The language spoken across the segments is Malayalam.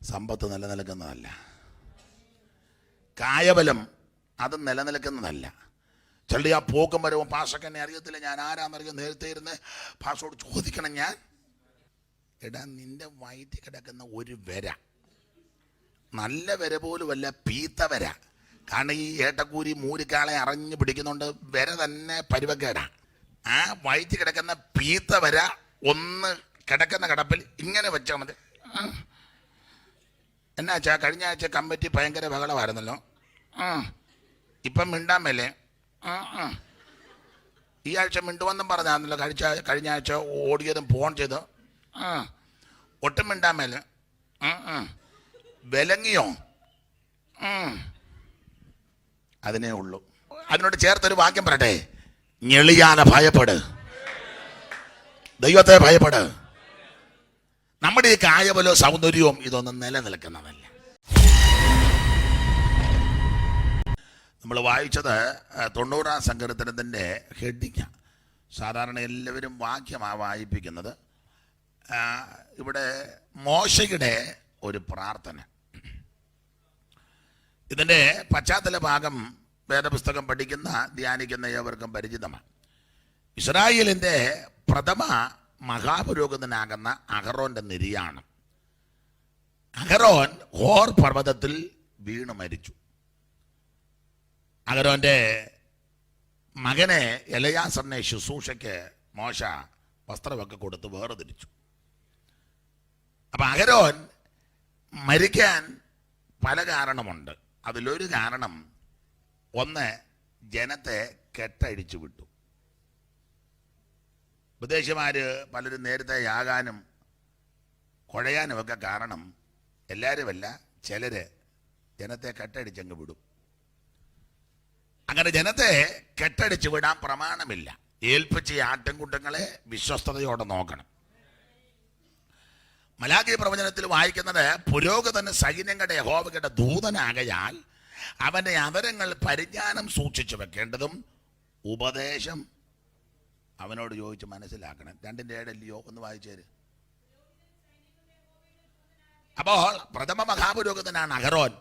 സമ്പത്ത് നിലനിൽക്കുന്നതല്ല. കായബലം അത് നിലനിൽക്കുന്നതല്ല. ചിലർ ആ പോക്കും വരവും പാഷക്ക് എന്നെ അറിയത്തില്ല, ഞാൻ ആരാന്നറിയാം, നേരത്തെ ഇരുന്ന് പാഷോട് ചോദിക്കണം. ഞാൻ എടാ, നിന്റെ വയറ്റിൽ കിടക്കുന്ന ഒരു വര, നല്ല വര പോലുമല്ല, പീത്ത വര. കാരണം ഈ ഏട്ടക്കൂരി മൂരിക്കാളെ അറിഞ്ഞു പിടിക്കുന്നുണ്ട്, വര തന്നെ പരുവക്കേടാ. ആ വയറ്റിൽ കിടക്കുന്ന പീത്ത വര ഒന്ന് കിടക്കുന്ന കിടപ്പിൽ ഇങ്ങനെ വെച്ചാൽ മതി. എന്നാച്ചാ കഴിഞ്ഞ ആഴ്ച കമ്മിറ്റി ഭയങ്കര ബഹളമായിരുന്നല്ലോ, ഇപ്പം മിണ്ടാൻ മേലെ. ഈ ആഴ്ച മിണ്ടുവെന്നും പറഞ്ഞാണല്ലോ കഴിഞ്ഞ ആഴ്ച ഓടിയതും ഫോൺ ചെയ്ത്. ഒട്ടും മിണ്ടാൻ മേലെ. വിലങ്ങിയോ? അതിനേ ഉള്ളൂ. അതിനോട് ചേർത്തൊരു വാക്യം പറയട്ടെ, ഞെളിയാതെ ഭയപ്പെട്, ദൈവത്തെ ഭയപ്പെട്. നമ്മുടെ ഈ കായബലവും സൗന്ദര്യവും ഇതൊന്നും നിലനിൽക്കുന്നതല്ല. നമ്മൾ വായിച്ചത് 90-ാം സങ്കീർത്തനത്തിൻ്റെ ഹെഡിങ്. സാധാരണ എല്ലാവരും വാക്യമാണ് വായിപ്പിക്കുന്നത്. ഇവിടെ മോശയുടെ ഒരു പ്രാർത്ഥന. ഇതിൻ്റെ പശ്ചാത്തല ഭാഗം വേദപുസ്തകം പഠിക്കുന്ന ധ്യാനിക്കുന്ന ഏവർക്കും പരിചിതമാണ്. ഇസ്രായേലിൻ്റെ പ്രഥമ മഹാപുരോഹിതനാകുന്ന അഹറോന്റെ നിര്യാണം. അഹറോൻ ഹോർ പർവ്വതത്തിൽ വീണു മരിച്ചു. അഹറോന്റെ മകനെ എലയാസറിനെ ശുശ്രൂഷയ്ക്ക് മോശ വസ്ത്രമൊക്കെ കൊടുത്ത് വേർതിരിച്ചു. അപ്പൊ അഹരോൻ മരിക്കാൻ പല കാരണമുണ്ട്. അതിലൊരു കാരണം, ഒന്ന്, ജനത്തെ കെട്ടഴിച്ചു വിട്ടു. ഉപദേശിമാര് പലരും നേരത്തെ യാകാനും കുഴയാനും ഒക്കെ കാരണം എല്ലാവരുമല്ല, ചിലര് ജനത്തെ കെട്ടടിച്ചങ്ങ് വിടും. അങ്ങനെ ജനത്തെ കെട്ടടിച്ചു വിടാൻ പ്രമാണമില്ല. ഏൽപ്പിച്ച ആട്ടിൻകുട്ടങ്ങളെ വിശ്വസ്തയോടെ നോക്കണം. മലാഖി പ്രവചനത്തിൽ വായിക്കുന്നത്, പുരോഹിതന് സൈന്യങ്ങളുടെ യഹോവയുടെ ദൂതനാകയാൽ അവന്റെ അവരങ്ങൾ പരിജ്ഞാനം സൂക്ഷിച്ചു വെക്കേണ്ടതും ഉപദേശം അവനോട് ചോദിച്ച് മനസ്സിലാക്കണം. 2:7 ഒന്ന് വായിച്ചേര്. അപ്പോൾ പ്രഥമ മഹാപുരോഹിതനാണ് അഹരോൻ.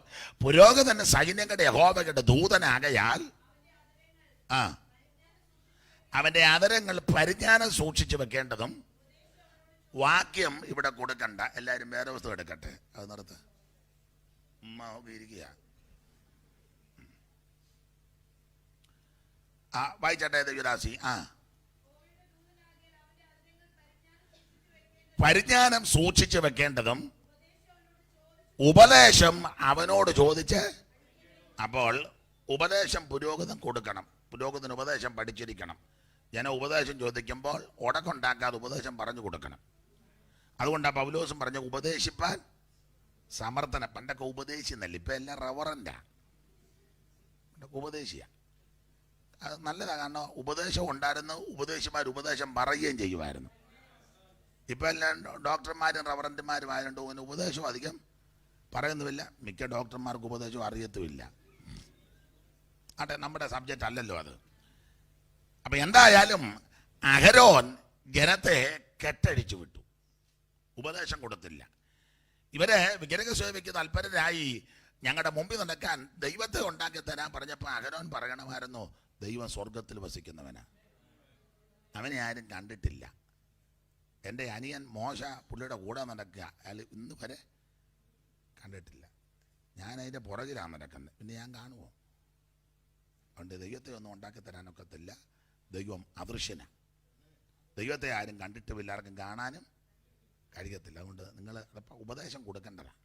പുരോഹിതന് സൈന്യങ്ങളുടെ യഹോവയുടെ ദൂതനാകയാൽ അവന്റെ അതരങ്ങൾ പരിജ്ഞാനം സൂക്ഷിച്ചു വെക്കേണ്ടതും. വാക്യം ഇവിടെ കൊടുക്കണ്ട, എല്ലാവരും വേറെ പുസ്തകം എടുക്കട്ടെ. അത് നിർത്ത്, ഉമ്മ ഇരിക്കുക. വായിച്ചട്ടെ ദേവദാസി. പരിജ്ഞാനം സൂക്ഷിച്ചു വെക്കേണ്ടതും ഉപദേശം അവനോട് ചോദിച്ച്. അപ്പോൾ ഉപദേശം പുരോഹിതൻ കൊടുക്കണം. പുരോഹിതന് ഉപദേശം പഠിച്ചിരിക്കണം. ജനം ഉപദേശം ചോദിക്കുമ്പോൾ ഉടക്കുണ്ടാക്കാതെ ഉപദേശം പറഞ്ഞു കൊടുക്കണം. അതുകൊണ്ടാണ് പൗലോസും പറഞ്ഞ ഉപദേശിപ്പാൻ സമർത്ഥന. പണ്ടൊക്കെ ഉപദേശി എന്നല്ല, ഇപ്പം എല്ലാം റവറൻ്റാ. പണ്ടൊക്കെ ഉപദേശിയ. അത് നല്ലതാണ്, കാരണം ഉപദേശം ഉണ്ടായിരുന്നു, ഉപദേശിമാർ ഉപദേശം പറയുകയും ചെയ്യുമായിരുന്നു. ഇപ്പം എല്ലാം ഡോക്ടർമാരും റവറന്റുമാരും ആയതുകൊണ്ട് ഉപദേശവും അധികം പറയുന്നുമില്ല. മിക്ക ഡോക്ടർമാർക്ക് ഉപദേശവും അറിയത്തുമില്ല. ആട്ടെ, നമ്മുടെ സബ്ജക്റ്റ് അല്ലല്ലോ അത്. അപ്പം എന്തായാലും അഹരോൻ ജനത്തെ കെട്ടഴിച്ചു വിട്ടു, ഉപദേശം കൊടുത്തില്ല. ഇവരെ വിഗ്രഹ സേവയ്ക്ക് തൽപരരായി ഞങ്ങളുടെ മുമ്പിൽ നടക്കാൻ ദൈവത്തെ ഉണ്ടാക്കി തരാൻ പറഞ്ഞപ്പോൾ അഹരോൻ പറയണമായിരുന്നു, ദൈവം സ്വർഗത്തിൽ വസിക്കുന്നവനാ, അവനെ ആരും കണ്ടിട്ടില്ല. എൻ്റെ അനിയൻ മോശ പുള്ളിയുടെ കൂടെ നടക്കുക, അയാൾ ഇന്ന് വരെ കണ്ടിട്ടില്ല. ഞാൻ അതിൻ്റെ പുറകിലാണ് നടക്കുന്നത്, പിന്നെ ഞാൻ കാണുമോ? അതുകൊണ്ട് ദൈവത്തെ ഒന്നും ഉണ്ടാക്കി തരാനൊക്കത്തില്ല. ദൈവം അദൃശ്യനാണ്. ദൈവത്തെ ആരും കണ്ടിട്ടുമില്ല, ആർക്കും കാണാനും കഴിയത്തില്ല. അതുകൊണ്ട് നിങ്ങൾ ഉപദേശം കൊടുക്കേണ്ടതാണ്.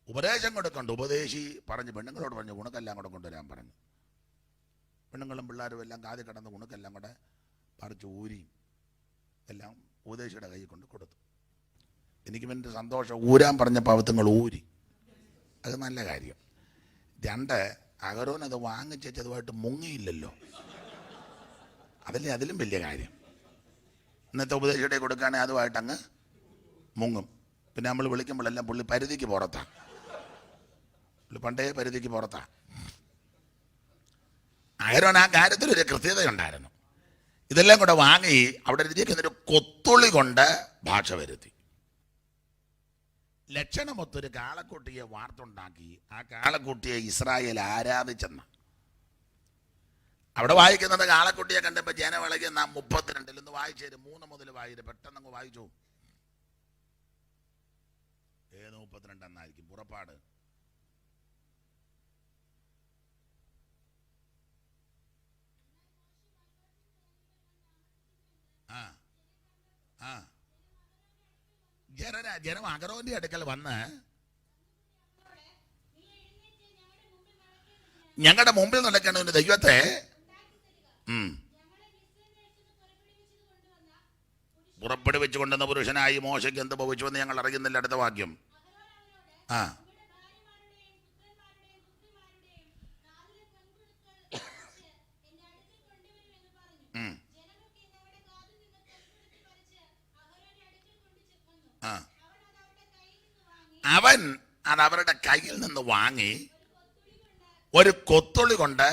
ഉപദേശം കൊടുക്കണ്ട. ഉപദേശി പറഞ്ഞ് പെണ്ണുങ്ങളോട് പറഞ്ഞു ഗുണക്കെല്ലാം കൂടെ കൊണ്ടുവരാൻ പറഞ്ഞു. പെണ്ണുങ്ങളും പിള്ളേരും എല്ലാം കാതി കിടന്ന് ഗുണക്കെല്ലാം കൂടെ പറിച്ച് ഊരി എല്ലാം ഉപദേശിയുടെ കയ്യിൽ കൊണ്ട് കൊടുത്തു. എനിക്ക് എൻ്റെ സന്തോഷം, ഊരാൻ പറഞ്ഞ പാവത്തുങ്ങൾ ഊരി. അത് നല്ല കാര്യം. 2, അഹരോൻ അത് വാങ്ങിച്ചതുമായിട്ട് മുങ്ങിയില്ലല്ലോ, അതല്ലേ അതിലും വലിയ കാര്യം. ഇന്നത്തെ ഉപദേശിയുടെ കൊടുക്കുകയാണെങ്കിൽ അതുമായിട്ട് അങ്ങ് മുങ്ങും. പിന്നെ നമ്മൾ വിളിക്കുമ്പോഴെല്ലാം പുള്ളി പരിധിക്ക് പുറത്താണ്. പുള്ളി പണ്ടേ പരിധിക്ക് പുറത്താണ്. അഹരോൻ ആ കാര്യത്തിലൊരു കൃത്യതയുണ്ടായിരുന്നു. ഇതെല്ലാം കൂടെ വാങ്ങി അവിടെ എഴുതിയിരിക്കുന്നൊരു കൊത്തുള്ളി കൊണ്ട് ഭാഷ വരുത്തി. ലക്ഷണമൊത്തൊരു കാളക്കുട്ടിയെ വാർത്തുണ്ടാക്കി. ആ കാളക്കുട്ടിയെ ഇസ്രായേൽ ആരാധിച്ചെന്ന അവിടെ വായിക്കുന്നത്. കാളക്കുട്ടിയെ കണ്ടപ്പോൾ ജനവിളകി നാം 32 നിന്ന് വായിച്ചേര്, 3 മുതൽ വായിര്, പെട്ടെന്ന് വായിച്ചു. ഏത് 32 എന്നായിരിക്കും? പുറപ്പാട് ജനം അഹരോന്റെ അടുക്കൽ വന്ന് ഞങ്ങളുടെ മുമ്പിൽ നടക്കേണ്ട ദൈവത്തെ പുറപ്പെടുവിച്ചു കൊണ്ടുവന്ന പുരുഷനായി മോശയ്ക്ക് എന്ത് ഭവിച്ചുവെന്ന് ഞങ്ങൾ അറിയുന്നില്ല. അടുത്ത വാക്യം. അവൻ അത് അവരുടെ കയ്യിൽ നിന്ന് വാങ്ങി ഒരു കൊത്തുള്ളി കൊണ്ട്,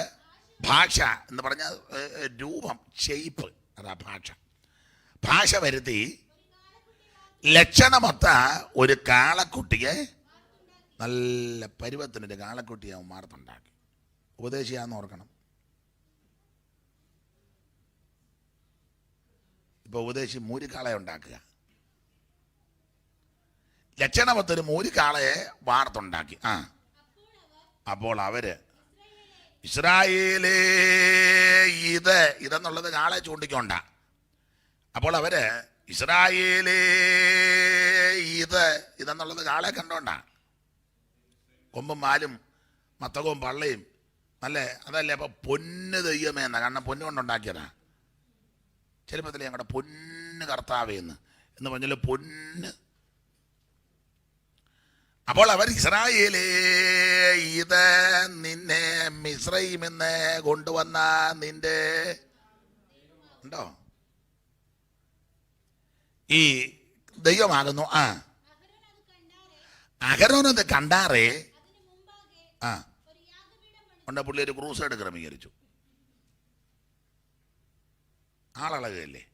ഭാഷ എന്ന് പറഞ്ഞ രൂപം, ഷെയ്പ്പ്, അതാ ഭാഷ വരുത്തി ലക്ഷണമൊത്ത ഒരു കാളക്കുട്ടിയെ, നല്ല പരുവത്തിനൊരു കാളക്കുട്ടിയെ അവൻ വാർത്തുണ്ടാക്കി. ഉപദേശിയാന്ന് ഓർക്കണം. ഇപ്പൊ ഉപദേശി മൂരിക്കാളയെ ഉണ്ടാക്കുക. ലക്ഷണമൊത്തൊരു മൂരിക്കാളയെ വാർത്തുണ്ടാക്കി. അപ്പോൾ അവര് ഇസ്രായേലേ ഇതെന്നുള്ളത് കാളെ ചൂണ്ടിക്കൊണ്ട. അപ്പോൾ അവര് ഇസ്രായേലേ ഇതെന്നുള്ളത് കാളെ കണ്ടോണ്ട. കൊമ്പും മാലും മത്തകവും പള്ളയും അല്ലേ, അതല്ലേ. അപ്പൊ പൊന്ന് ദൈവമേന്ന, കാരണം പൊന്നു കൊണ്ടുണ്ടാക്കിയതാ. ചെറുപ്പത്തിൽ ഞങ്ങളുടെ പൊന്ന് കർത്താവേന്ന് പറഞ്ഞാൽ പൊന്ന്. അപ്പോൾ അവർ ഇസ്രായേലേ നിന്നെ മിസ്രയീമിന്ന് കൊണ്ടുവന്ന നിന്റെ ഉണ്ടോ ഈ ദൈവമാകുന്നു. അഹരോനത് കണ്ടാറേ ഉണ്ട്. പുള്ളി ഒരു ക്രൂസൈഡ് ക്രമീകരിച്ചു. ആളളകല്ലേ.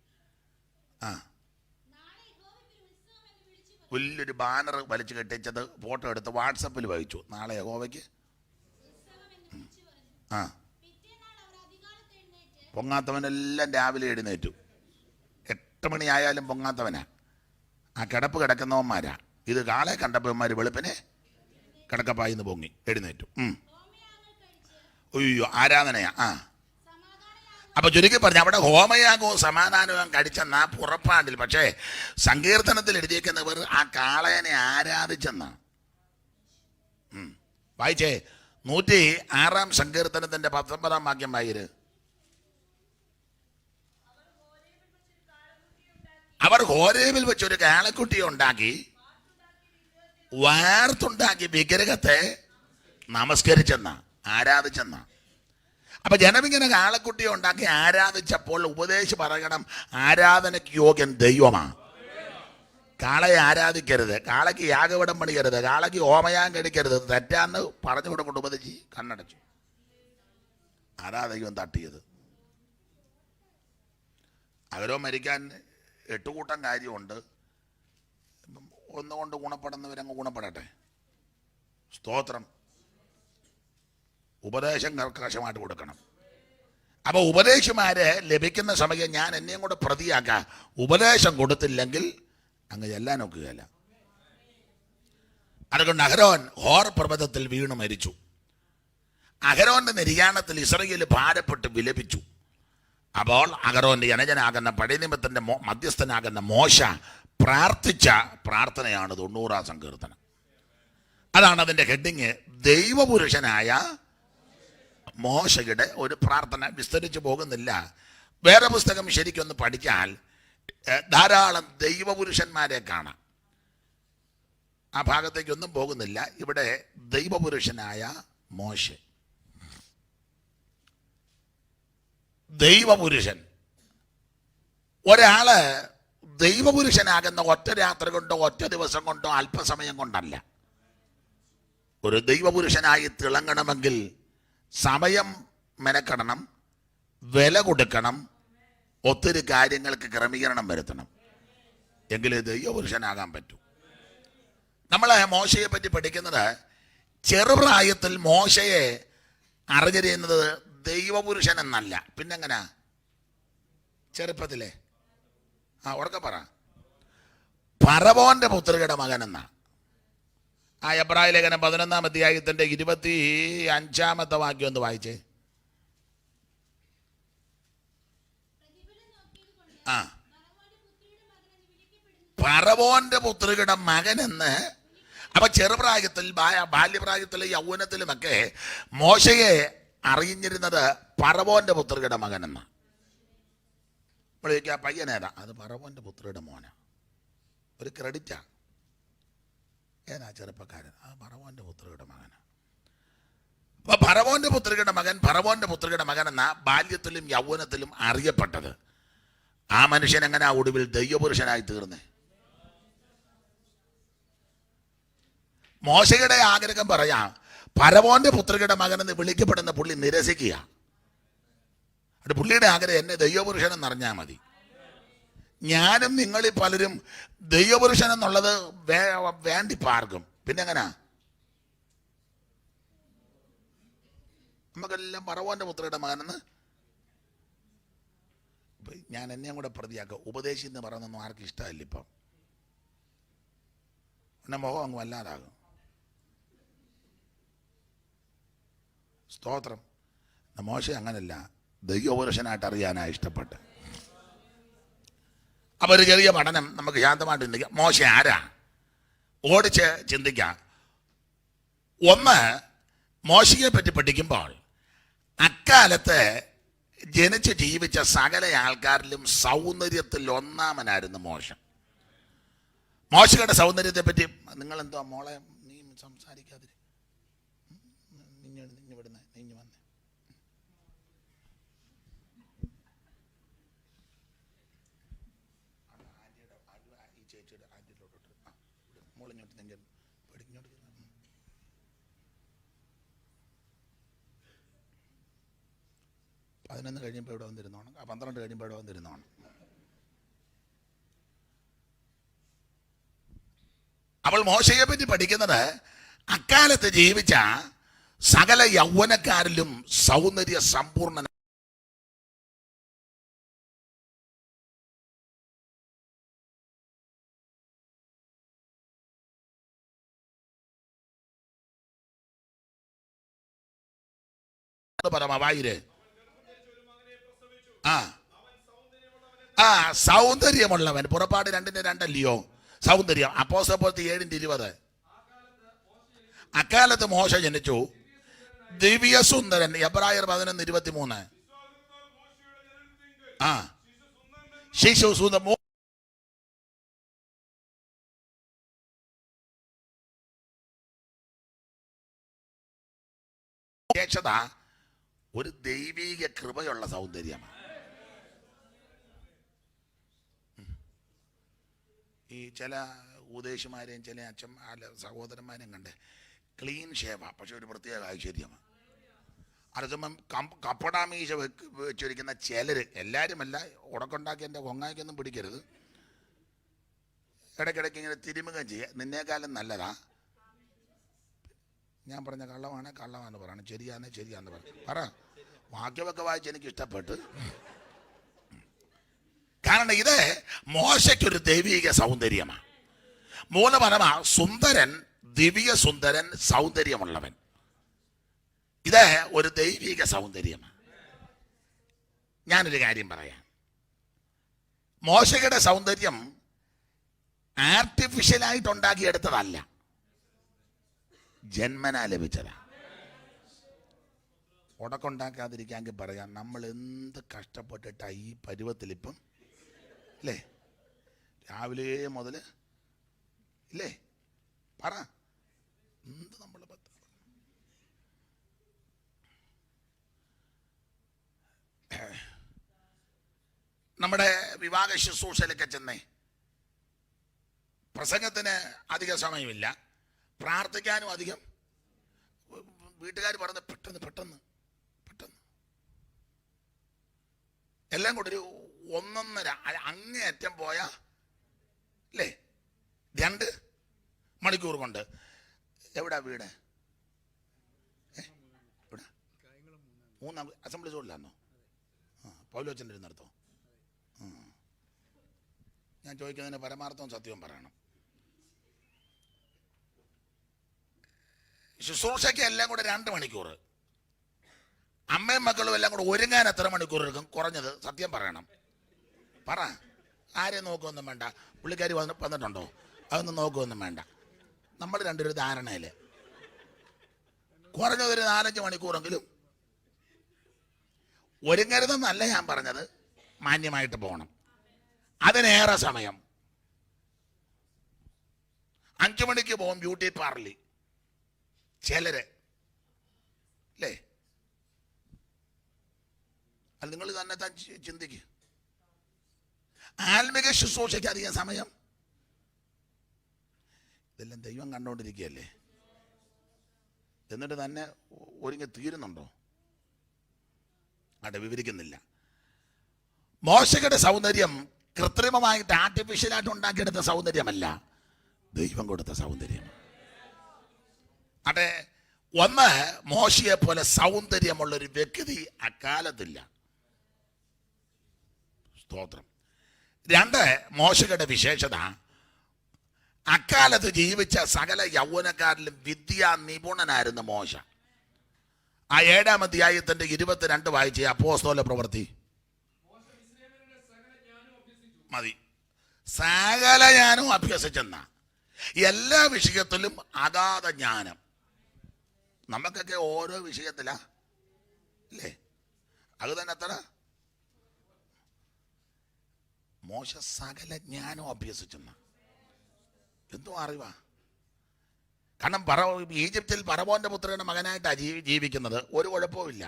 വലിയൊരു ബാനർ വലിച്ചു കെട്ടിച്ചത് ഫോട്ടോ എടുത്ത് വാട്സപ്പിൽ വായിച്ചു. നാളെ യഹോവയ്ക്ക് പൊങ്ങാത്തവനെല്ലാം രാവിലെ എഴുന്നേറ്റു. 8 മണിയായാലും പൊങ്ങാത്തവനാ. ആ കിടപ്പ് കിടക്കുന്നവന്മാരാ. ഇത് കാളെ കണ്ടപ്പോന്മാർ വെളുപ്പിനെ കിടക്കപ്പായിന്ന് പൊങ്ങി എഴുന്നേറ്റു. അയ്യോ, ആരാധനയാ. അപ്പൊ ചുരുക്കി പറഞ്ഞ അവിടെ ഹോമയാഗവും സമാധാനവും കഴിച്ചെന്നാ പുറപ്പാടിൽ. പക്ഷേ സങ്കീർത്തനത്തിൽ എഴുതിയേക്കുന്നവർ ആ കാളയനെ ആരാധിച്ചെന്നാ. വായിച്ചേ 106 സങ്കീർത്തനത്തിന്റെ 19 വാക്യം വായിര്. അവർ ഹോരേബിൽ വെച്ചൊരു കാളക്കുട്ടിയെ ഉണ്ടാക്കി, വാർത്തുണ്ടാക്കി വിഗ്രഹത്തെ നമസ്കരിച്ചെന്ന, ആരാധിച്ചെന്ന. അപ്പൊ ജനമിങ്ങനെ കാളക്കുട്ടിയെ ഉണ്ടാക്കി ആരാധിച്ചപ്പോൾ ഉപദേശി പറയണം, ആരാധനയ്ക്ക് യോഗ്യൻ ദൈവമാ. കാളയെ ആരാധിക്കരുത്, കാളയ്ക്ക് യാഗവിടം പണിയരുത്, കാളയ്ക്ക് ഹോമയാൻ കഴിക്കരുത്, തെറ്റാന്ന് പറഞ്ഞു കൊടുക്കൊണ്ട് ഉപദേശി കണ്ണടച്ചു. ആരാ ദൈവം തട്ടിയത്? അവരോ മരിക്കാൻ 8 കൂട്ടം കാര്യമുണ്ട്. ഒന്നുകൊണ്ട് ഗുണപ്പെടുന്നവരങ്ങ് ഗുണപ്പെടട്ടെ. സ്തോത്രം. ഉപദേശം കർക്കശമായിട്ട് കൊടുക്കണം. അപ്പൊ ഉപദേശിമാരെ ലഭിക്കുന്ന സമയം ഞാൻ എന്നെയും കൂടെ പ്രതിയാക്കാം. ഉപദേശം കൊടുത്തില്ലെങ്കിൽ അങ്ങ് ചെല്ലാൻ നോക്കുകയല്ല. അതുകൊണ്ട് അഹരോൻ ഹോർ പർവ്വതത്തിൽ വീണു മരിച്ചു. അഹരോന്റെ നിര്യാണത്തിൽ ഇസ്രായേൽ ഭാരപ്പെട്ട് വിലപിച്ചു. അപ്പോൾ അഹരോന്റെ അനുജനാകുന്ന പഴയ നിയമത്തിന്റെ മധ്യസ്ഥനാകുന്ന മോശ പ്രാർത്ഥിച്ച പ്രാർത്ഥനയാണ് 90 സങ്കീർത്തനം. അതാണ് അതിന്റെ ഹെഡിങ്. ദൈവപുരുഷനായ മോശയുടെ ഒരു പ്രാർത്ഥന. വിസ്തരിച്ചു പോകുന്നില്ല. വേറെ പുസ്തകം ശരിക്കൊന്ന് പഠിച്ചാൽ ധാരാളം ദൈവപുരുഷന്മാരെ കാണാം. ആ ഭാഗത്തേക്കൊന്നും പോകുന്നില്ല. ഇവിടെ ദൈവപുരുഷനായ മോശ, ദൈവപുരുഷൻ. ഒരാള് ദൈവപുരുഷനാകുന്ന ഒറ്റ രാത്രി കൊണ്ടോ ഒറ്റ ദിവസം കൊണ്ടോ അല്പസമയം കൊണ്ടല്ല. ഒരു ദൈവപുരുഷനായി തിളങ്ങണമെങ്കിൽ സമയം മെനക്കെടണം, വില കൊടുക്കണം, ഒത്തിരി കാര്യങ്ങൾക്ക് ക്രമീകരണം വരുത്തണം. എങ്കിലേ ദൈവപുരുഷനാകാൻ പറ്റൂ. നമ്മൾ മോശയെ പറ്റി പഠിക്കുന്നത് ചെറുപ്രായത്തിൽ മോശയെ അറിഞ്ഞിരുന്നത് ദൈവപുരുഷൻ എന്നല്ല, പിന്നെങ്ങനെ ചെറുപ്പത്തിലെ ഉറക്കെ പറ, ഫറവോന്റെ പുത്രിയുടെ മകൻ എന്നാ. ആ എബ്രായ ലേഖനം 11-ാം അധ്യായത്തിന്റെ 25-ാമത്തെ വാക്യം ഒന്ന് വായിച്ചേ. ഫറവോന്റെ പുത്രിയുടെ മകൻ എന്ന്. അപ്പൊ ചെറുപ്രായത്തിൽ, ബാല്യപ്രായത്തിലും യൗവനത്തിലുമൊക്കെ മോശയെ അറിഞ്ഞിരുന്നത് ഫറവോന്റെ പുത്രിയുടെ മകൻ എന്ന്. ആ പയ്യനേതാ? അത് ഫറവോന്റെ പുത്രിയുടെ മോന. ഒരു ക്രെഡിറ്റാ. ഏതാ ചെറുപ്പക്കാരൻ? ആ ഫറവോന്റെ പുത്രിയുടെ മകനാ. അപ്പൊ ഫറവോന്റെ പുത്രിയുടെ മകൻ എന്ന ബാല്യത്തിലും യൗവനത്തിലും അറിയപ്പെട്ടത് ആ മനുഷ്യൻ എങ്ങനെ ഒടുവിൽ ദൈവപുരുഷനായി തീർന്നേ? മോശയുടെ ആഗ്രഹം പറയാം, ഫറവോന്റെ പുത്രിയുടെ മകൻ എന്ന് വിളിക്കപ്പെടുന്ന പുള്ളി നിരസിക്കുക. അത് പുള്ളിയുടെ ആഗ്രഹം എന്നെ ദൈവപുരുഷൻ എന്നറിഞ്ഞാൽ മതി. ഞാനും നിങ്ങളിൽ പലരും ദൈവപുരുഷൻ എന്നുള്ളത് വേണ്ടി പാർക്കും. പിന്നെ എങ്ങനാ? നമുക്കെല്ലാം ഫറവോന്റെ പുത്രിയുടെ മകനെന്ന്. ഞാൻ എന്നെയും കൂടെ പ്രതിയാക്കുക. ഉപദേശി എന്ന് പറയുന്നൊന്നും ആർക്കും ഇഷ്ടമല്ല. ഇപ്പം എന്നെ മുഖം അങ്ങ് വല്ലാതാകും. സ്തോത്രം. മോശ അങ്ങനല്ല, ദൈവപുരുഷനായിട്ട് അറിയാനാണ് ഇഷ്ടപ്പെട്ട്. അപ്പോൾ ഒരു ചെറിയ പഠനം നമുക്ക് ശാന്തമായിട്ട് ചിന്തിക്കാം. മോശ ആരാ? ഓടിച്ച് ചിന്തിക്കാം. ഒന്ന്, മോശയെ പറ്റി പഠിക്കുമ്പോൾ അക്കാലത്ത് ജനിച്ച് ജീവിച്ച സകല ആൾക്കാരിലും സൗന്ദര്യത്തിൽ ഒന്നാമനായിരുന്നു മോശ. മോശയുടെ സൗന്ദര്യത്തെ പറ്റി നിങ്ങളെന്തോ മോളെ നീ സംസാരിക്കാതിരി, നിഞ്ഞിവിടുന്ന നിഞ്ഞു വന്നേ. ഈ ചേച്ചിയുടെ ആൻറ്റിയിലോട്ട് മോളിങ്ങോട്ട് നിങ്ങൾ പഠിക്കോട്ട് 11 കഴിയുമ്പോൾ ഇവിടെ വന്നിരുന്നോണം, 12 കഴിയുമ്പോൾ ഇവിടെ വന്നിരുന്നോണം. അപ്പോൾ മോശയെ പറ്റി പഠിക്കുന്നത് അക്കാലത്ത് ജീവിച്ച സകല യൗവനക്കാരിലും സൗന്ദര്യ സമ്പൂർണ്ണ. വായിര് സൗന്ദര്യമുള്ളവൻ. പുറപ്പാട് 2:2 സൗന്ദര്യം. അപ്പോസ്തലപ്രവൃത്തി 7:20. അക്കാലത്ത് മോശ ജനിച്ചു, ദിവ്യസുന്ദരൻ. എബ്രായർ 11:23. ശിശു സുന്ദര. ഒരു ദൈവീക കൃപയുള്ള സൗന്ദര്യമാണ്. ഈ ചില ഉപദേശിമാരെയും ചില സഹോദരന്മാരെയും കണ്ട് ക്ലീൻ ഷേവാ, പക്ഷെ ഒരു പ്രത്യേക ഐശ്വര്യമാണ്. അതേസമയം കപ്പടാമീശ വെച്ചിരിക്കുന്ന ചിലര്, എല്ലാവരുമല്ല, ഉടക്കുണ്ടാക്കി എൻ്റെ കൊങ്ങായ്ക്കൊന്നും പിടിക്കരുത്, ഇടയ്ക്കിടയ്ക്ക് ഇങ്ങനെ തിരുമുഖം ചെയ്യുക. നിന്നേക്കാളും നല്ലതാ. ഞാൻ പറഞ്ഞ കള്ളമാണ് പറയണം, ശരിയാന്ന് പറ. വാക്യമൊക്കെ വായിച്ച് എനിക്ക് ഇഷ്ടപ്പെട്ട്. കാരണം ഇത് മോശയ്ക്കൊരു ദൈവിക സൗന്ദര്യമാണ്. മൂലപരമാ സുന്ദരൻ, ദിവ്യ സുന്ദരൻ, സൗന്ദര്യമുള്ളവൻ. ഇത് ഒരു ദൈവിക സൗന്ദര്യമാണ്. ഞാനൊരു കാര്യം പറയാം. മോശയുടെ സൗന്ദര്യം ആർട്ടിഫിഷ്യലായിട്ട് ഉണ്ടാക്കിയെടുത്തതല്ല, ജന്മനാ ലഭിച്ചതാ. ഉടക്കുണ്ടാക്കാതിരിക്കാമെങ്കിൽ പറയാം, നമ്മൾ എന്ത് കഷ്ടപ്പെട്ടിട്ടാ ഈ പരുവത്തിലിപ്പം, അല്ലേ? രാവിലെ മുതൽ ഇല്ലേ? പറ, എന്ത് നമ്മൾ നമ്മുടെ വിവാഹ ശുശ്രൂഷയിലൊക്കെ ചെന്നേ, പ്രസംഗത്തിന് അധിക സമയമില്ല, പ്രാർത്ഥിക്കാനും അധികം. വീട്ടുകാർ പറഞ്ഞ് പെട്ടെന്ന് എല്ലാം കൂടെ ഒരു 1.5 അങ്ങേയറ്റം പോയാ അല്ലേ 2 മണിക്കൂർ കൊണ്ട്. എവിടാ വീട്? ഇവിടെ 3 അസംബ്ലി സോണിലാണോ? പൗലോച്ചൻ്റെ ഇരുന്നിടത്തോ? ഞാൻ ചോദിക്കുന്നതിന് പരമാർത്ഥവും സത്യവും പറയണം. ശുശ്രൂഷയ്ക്ക് എല്ലാം കൂടെ 2 മണിക്കൂർ, അമ്മയും മക്കളും എല്ലാം കൂടെ ഒരുങ്ങാൻ എത്ര മണിക്കൂർ എടുക്കും? കുറഞ്ഞത് സത്യം പറയണം, പറ. ആരെയും നോക്കുകയൊന്നും വേണ്ട. പുള്ളിക്കാരി വന്നിട്ടുണ്ടോ? അതൊന്നും നോക്കുകയൊന്നും വേണ്ട. നമ്മൾ രണ്ടൊരു ധാരണയിൽ കുറഞ്ഞതൊരു 4-5 മണിക്കൂറെങ്കിലും ഒരുങ്ങരുതെന്നല്ല ഞാൻ പറഞ്ഞത്, മാന്യമായിട്ട് പോകണം. അതിനേറെ സമയം. 5 മണിക്ക് പോകും ബ്യൂട്ടി പാർലറിൽ ചിലര്, അല്ലേ? അത് നിങ്ങൾ തന്നെ ചിന്തിക്കുക. ആത്മിക ശുശ്രൂഷയ്ക്ക് അധികം സമയം. ഇതെല്ലാം ദൈവം കണ്ടുകൊണ്ടിരിക്കുകയല്ലേ? എന്നിട്ട് തന്നെ ഒരുങ്ങി തീരുന്നുണ്ടോ? അവിടെ വിവരിക്കുന്നില്ല. മോശയുടെ സൗന്ദര്യം കൃത്രിമമായിട്ട് ആർട്ടിഫിഷ്യലായിട്ട് ഉണ്ടാക്കിയെടുത്ത സൗന്ദര്യമല്ല, ദൈവം കൊടുത്ത സൗന്ദര്യം. അതെ, ഒന്ന്, മോശയെ പോലെ സൗന്ദര്യമുള്ളൊരു വ്യക്തി അക്കാലത്തില്ല. സ്തോത്രം. 2, മോശയുടെ വിശേഷത, അക്കാലത്ത് ജീവിച്ച സകല യൗവനക്കാരിലും വിദ്യാ നിപുണനായിരുന്നു മോശ. ആ 7-ാം അധ്യായത്തിന്റെ 22 വായിച്ച അപ്പോസ്തല പ്രവൃത്തി മതി. സകല ജ്ഞാനവും അഭ്യസിച്ചെന്ന, എല്ലാ വിഷയത്തിലും അഗാധ ജ്ഞാനം. നമുക്കൊക്കെ ഓരോ വിഷയത്തിലാ, അല്ലേ? അത് തന്നെ എത്ര? മോശ സകല ജ്ഞാനവും അഭ്യസിച്ചെന്ന. എന്തോ അറിവാ. കാരണം ഈജിപ്തിൽ ഫറവോന്റെ പുത്രന്റെ മകനായിട്ടാണ് ജീവിക്കുന്നത്. ഒരു കുഴപ്പവുമില്ല.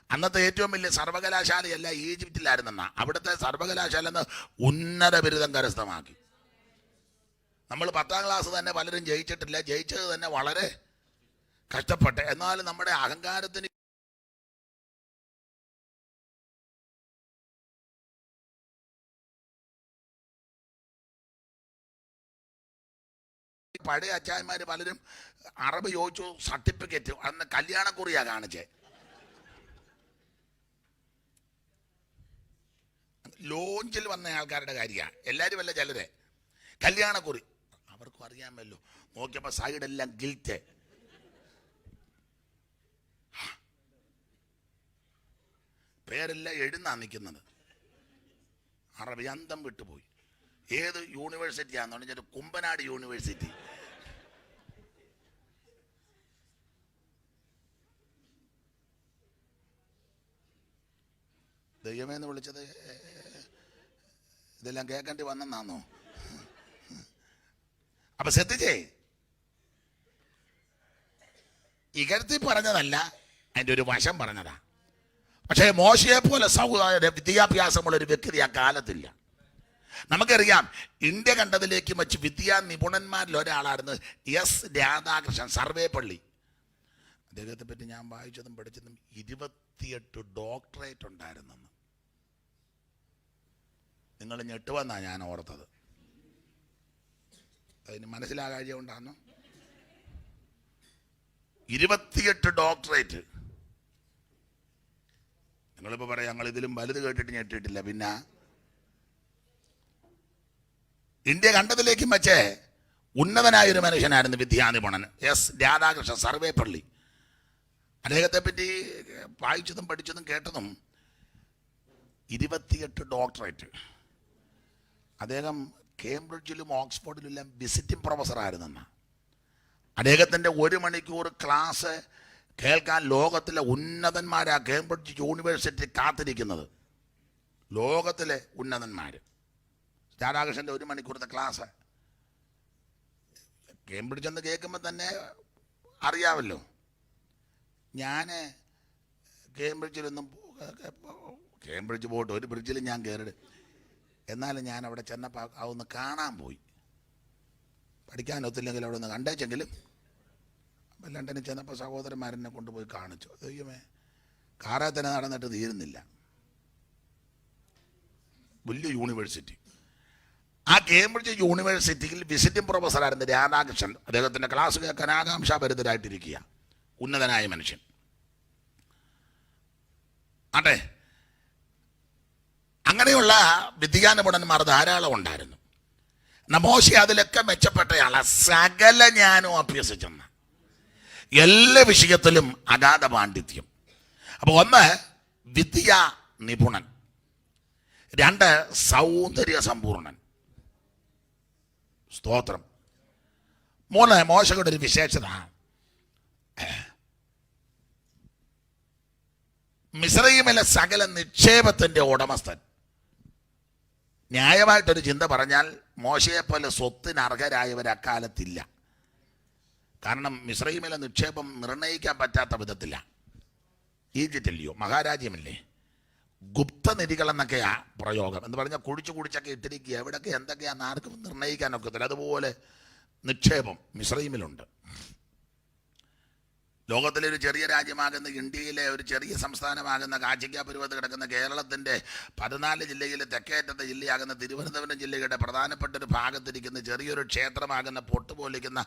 അന്നത്തെ ഏറ്റവും വലിയ സർവകലാശാലയല്ല ഈജിപ്തിലായിരുന്നെന്ന, അവിടുത്തെ സർവകലാശാല എന്ന് ഉന്നത ബിരുദം കരസ്ഥമാക്കി. നമ്മൾ 10ാം ക്ലാസ് തന്നെ പലരും ജയിച്ചിട്ടില്ല, ജയിച്ചത് തന്നെ വളരെ കഷ്ടപ്പെട്ട്. എന്നാലും നമ്മുടെ അഹങ്കാരത്തിന് പഴയ അച്ചായന്മാര് പലരും അറബ് ചോദിച്ചു, സർട്ടിഫിക്കറ്റ് അന്ന് കല്യാണക്കുറിയാ കാണിച്ചേ. ലോഞ്ചിൽ വന്ന ആൾക്കാരുടെ കാര്യമാണ് എല്ലാവരും, അല്ല ചിലരെ കല്യാണക്കുറി അവർക്കും അറിയാമല്ലോ. നോക്കിയപ്പോൾ സൈഡെല്ലാം ഗിൽറ്റ്. പേരെല്ലാം എഴുന്നാ നിൽക്കുന്നത്. അറബി അന്തം വിട്ടുപോയി. ഏത് യൂണിവേഴ്സിറ്റിയാന്ന് പറഞ്ഞാൽ കുമ്പനാട് യൂണിവേഴ്സിറ്റി. ദൈവമേന്ന് വിളിച്ചത് ഇതെല്ലാം കേൾക്കേണ്ടി വന്നെന്നാന്നോ? അപ്പൊ ശ്രദ്ധിച്ചേ, ഇകഴ്ത്തി പറഞ്ഞതല്ല, അതിൻ്റെ ഒരു വശം പറഞ്ഞതാ. പക്ഷേ മോശയെ പോലെ വിദ്യാഭ്യാസമുള്ള ഒരു വ്യക്തി ആ കാലത്തില്ല. നമുക്കറിയാം, ഇന്ത്യ കണ്ടതിലേക്ക് വെച്ച് വിദ്യാ നിപുണന്മാരിൽ ഒരാളായിരുന്നു എസ് രാധാകൃഷ്ണൻ, സർവേപ്പള്ളി. അദ്ദേഹത്തെ പറ്റി ഞാൻ വായിച്ചതും പഠിച്ചതും 28 ഡോക്ടറേറ്റ് ഉണ്ടായിരുന്നെന്ന്. നിങ്ങൾ ഞെട്ടുവെന്നാ ഞാൻ ഓർത്തത്. അതിന് മനസ്സിലാകാഴ്ച കൊണ്ടാണോ? 28 ഡോക്ടറേറ്റ്. നിങ്ങളിപ്പോൾ പറയാം ഞങ്ങൾ ഇതിലും വലുത് കേട്ടിട്ട് ഞെട്ടിയിട്ടില്ല. പിന്നെ ഇന്ത്യ കണ്ടതിലേക്കും വെച്ച് ഉന്നതനായൊരു മനുഷ്യനായിരുന്നു വിദ്യാനിപുണൻ എസ് രാധാകൃഷ്ണൻ, സർവേപ്പള്ളി. അദ്ദേഹത്തെ പറ്റി വായിച്ചതും പഠിച്ചതും കേട്ടതും 28 ഡോക്ടറേറ്റ്. അദ്ദേഹം കേംബ്രിഡ്ജിലും ഓക്സ്ഫോർഡിലും വിസിറ്റിംഗ് പ്രൊഫസറായിരുന്നെന്ന്. അദ്ദേഹത്തിൻ്റെ 1 മണിക്കൂർ ക്ലാസ് കേൾക്കാൻ ലോകത്തിലെ ഉന്നതന്മാരാ കേംബ്രിഡ്ജ് യൂണിവേഴ്സിറ്റി കാത്തിരിക്കുന്നത്. ലോകത്തിലെ ഉന്നതന്മാർ. രാധാകൃഷ്ണൻ്റെ 1 മണിക്കൂറത്തെ ക്ലാസ് കേംബ്രിഡ്ജ് എന്ന് കേൾക്കുമ്പോൾ തന്നെ അറിയാമല്ലോ. ഞാൻ കേംബ്രിഡ്ജ് പോയിട്ട് ഒരു ബ്രിഡ്ജിലും ഞാൻ കയറിയിട്ട്, എന്നാലും ഞാൻ അവിടെ ചെന്നപ്പോൾ അതൊന്ന് കാണാൻ പോയി. പഠിക്കാനൊത്തില്ലെങ്കിൽ അവിടെ ഒന്ന് കണ്ടേച്ചെങ്കിലും. അപ്പം ലണ്ടനിൽ ചെന്നപ്പോൾ സഹോദരന്മാരെന്നെ കൊണ്ടുപോയി കാണിച്ചു. ദൈവമേ, കാറേ തന്നെ നടന്നിട്ട് തീരുന്നില്ല. വലിയ യൂണിവേഴ്സിറ്റി. ആ കേംബ്രിഡ്ജ് യൂണിവേഴ്സിറ്റിയിൽ വിസിറ്റിംഗ് പ്രൊഫസറായിരുന്ന രാധാകൃഷ്ണൻ അദ്ദേഹത്തിൻ്റെ ക്ലാസ് കേൾക്കാൻ ആകാംക്ഷാഭരിതരായിട്ടിരിക്കുക. ഉന്നതനായ മനുഷ്യൻ. അതെ, അങ്ങനെയുള്ള വിദ്യാനിപുണന്മാർ ധാരാളം ഉണ്ടായിരുന്നു. മോശെ അതിലൊക്കെ മെച്ചപ്പെട്ടയാളാ. സകല ജ്ഞാനവും അഭ്യസിച്ചെന്ന എല്ലാ വിഷയത്തിലും അഗാധ പാണ്ഡിത്യം. അപ്പോൾ ഒന്ന് വിദ്യാ നിപുണൻ, രണ്ട് സൗന്ദര്യ സമ്പൂർണൻ. സ്തോത്രം. മൂന്ന് മോശയുടെ ഒരു വിശേഷത, മിസ്രയീമിലെ സകല നിക്ഷേപത്തിന്റെ ഉടമസ്ഥൻ. ന്യായമായിട്ടൊരു ചിന്ത പറഞ്ഞാൽ മോശയെപ്പോലെ സ്വത്തിന് അർഹരായവർ അക്കാലത്തില്ല. കാരണം മിസ്രയീമിലെ നിക്ഷേപം നിർണ്ണയിക്കാൻ പറ്റാത്ത വിധത്തില്ല. ഈജിപ്തില്ലയോ, മഹാരാജ്യമല്ലേ, ഗുപ്തനിധികൾ എന്നൊക്കെയാ പ്രയോഗം. എന്ന് പറഞ്ഞാൽ കുടിച്ചൊക്കെ ഇട്ടിരിക്കുക. എവിടെയൊക്കെ എന്തൊക്കെയാണെന്ന് ആർക്കും നിർണ്ണയിക്കാനൊക്കത്തില്ല. അതുപോലെ നിക്ഷേപം മിസ്രയീമിലുണ്ട്. ലോകത്തിലെ ഒരു ചെറിയ രാജ്യമാകുന്ന ഇന്ത്യയിലെ ഒരു ചെറിയ സംസ്ഥാനമാകുന്ന കാച്ചിക്ക പരുവത്ത് കിടക്കുന്ന കേരളത്തിൻ്റെ 14 ജില്ലയിലെ തെക്കേറ്റത്തെ ജില്ലയാകുന്ന തിരുവനന്തപുരം ജില്ലയുടെ പ്രധാനപ്പെട്ട ഒരു ഭാഗത്തിരിക്കുന്ന ചെറിയൊരു ക്ഷേത്രമാകുന്ന പൊട്ടുപോലിക്കുന്ന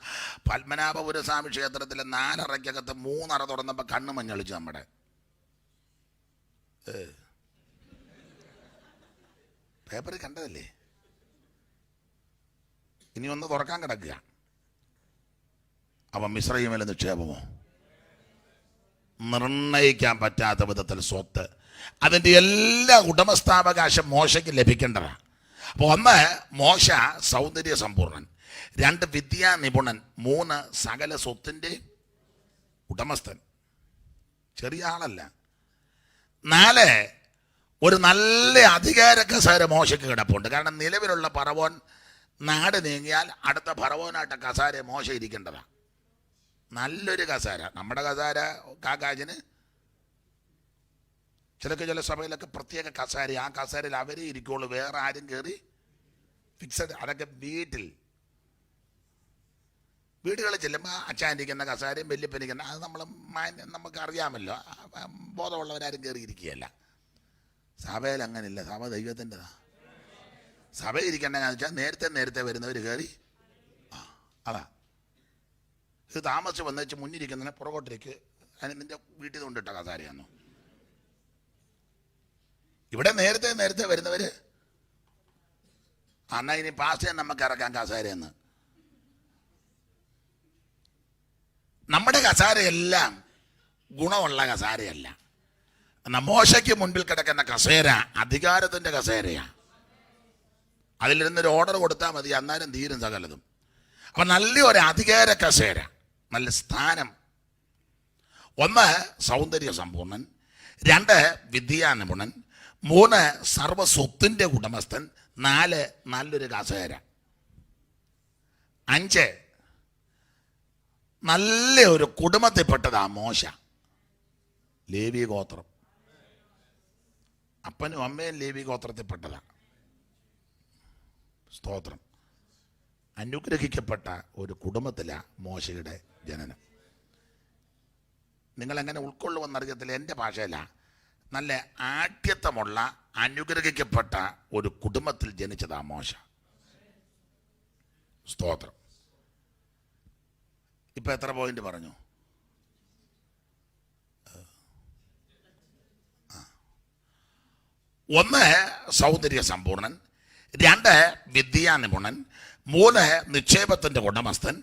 പത്മനാഭപുരസ്വാമി ക്ഷേത്രത്തിലെ 4 അറയ്ക്കകത്ത് 3 അറ തുറന്നപ്പോൾ കണ്ണ് മഞ്ഞളിച്ചു. നമ്മുടെ പേപ്പറിൽ കണ്ടതല്ലേ. ഇനി ഒന്ന് തുറക്കാൻ കിടക്കുക. അപ്പം മിസ്രയീമിലെ നിക്ഷേപമോ, നിർണ്ണയിക്കാൻ പറ്റാത്ത വിധത്തിൽ സ്വത്ത്, അതിൻ്റെ എല്ലാ ഉടമസ്ഥാവകാശം മോശയ്ക്ക് ലഭിക്കേണ്ടതാണ്. അപ്പോൾ ഒന്ന് മോശ സൗന്ദര്യ സമ്പൂർണൻ, 2 വിദ്യാ നിപുണൻ, 3 സകല സ്വത്തിൻ്റെ ഉടമസ്ഥൻ. ചെറിയ ആളല്ല. 4 ഒരു നല്ല അധികാര കസേര മോശയ്ക്ക് കിടപ്പുണ്ട്. കാരണം നിലവിലുള്ള ഫറവോൻ നാട് നീങ്ങിയാൽ അടുത്ത ഫറവോനായിട്ട് കസേര മോശ ഇരിക്കേണ്ടതാണ്. നല്ലൊരു കസേര. നമ്മുടെ കസേര കാക്കാജിന് ചില സഭയിലൊക്കെ പ്രത്യേക കസേര. ആ കസേരയിൽ അവരേ ഇരിക്കുള്ളൂ, വേറെ ആരും കയറി ഫിക്സഡ്. അതൊക്കെ വീടുകളിൽ ചെല്ലുമ്പോൾ അച്ഛാനിരിക്കുന്ന കസേരയും വല്യപ്പനിരിക്കുന്ന അത് നമുക്ക് അറിയാമല്ലോ. ബോധമുള്ളവരാരും കയറി ഇരിക്കുകയല്ല. സഭയിൽ അങ്ങനെയില്ല. സഭ ദൈവത്തിൻ്റെതാ. സഭയിൽ ഇരിക്കേണ്ടതെന്ന് വെച്ചാൽ നേരത്തെ വരുന്നവർ കയറി. അതാ ഇത് താമസിച്ച് വന്നേച്ച് മുന്നിരിക്കുന്നതിനെ പുറകോട്ടിലേക്ക്. അതിന് നിന്റെ വീട്ടിൽ കൊണ്ടിട്ട കസാരയാണോ? ഇവിടെ നേരത്തെ വരുന്നവര് എന്നാ ഇനി പാസ്റ്റേ നമുക്ക് ഇറക്കാൻ കസാരയെന്ന്. നമ്മുടെ കസാരയെല്ലാം ഗുണമുള്ള കസാരയല്ല. എന്നാൽ മോശയ്ക്ക് മുൻപിൽ കിടക്കുന്ന കസേര അധികാരത്തിന്റെ കസേരയാ. അതിലിരുന്നൊരു ഓർഡർ കൊടുത്താൽ മതി, അന്നേരം തീരും സകലതും. അപ്പൊ നല്ലൊരു അധികാര കസേര, നല്ല സ്ഥാനം. 1 സൗന്ദര്യ സമ്പൂർണൻ, 2 വിദ്യാ നിപുണൻ, 3 സർവസ്വത്തിന്റെ ഉടമസ്ഥൻ, 4 നല്ലൊരു കസേര, 5 നല്ല ഒരു കുടുംബത്തിൽപ്പെട്ടതാ മോശ. ലേവി ഗോത്രം, അപ്പനും അമ്മയും ലേവി ഗോത്രത്തിൽപ്പെട്ടതാ. സ്തോത്രം. അനുഗ്രഹിക്കപ്പെട്ട ഒരു കുടുംബത്തിലാണ് മോശയുടെ ജനനം. നിങ്ങളെങ്ങനെ ഉൾക്കൊള്ളുമെന്നറിയത്തില്ല. എൻ്റെ ഭാഷയിലാണ്. നല്ല ആഢ്യത്വമുള്ള അനുഗ്രഹിക്കപ്പെട്ട ഒരു കുടുംബത്തിൽ ജനിച്ചതാ മോശ. സ്തോത്രം. ഇപ്പം എത്ര പോയിന്റ് പറഞ്ഞു? 1 സൗന്ദര്യ സമ്പൂർണൻ, 2 വിദ്യാ നിപുണൻ, 3 നിക്ഷേപത്തിന്റെ ഉടമസ്ഥൻ,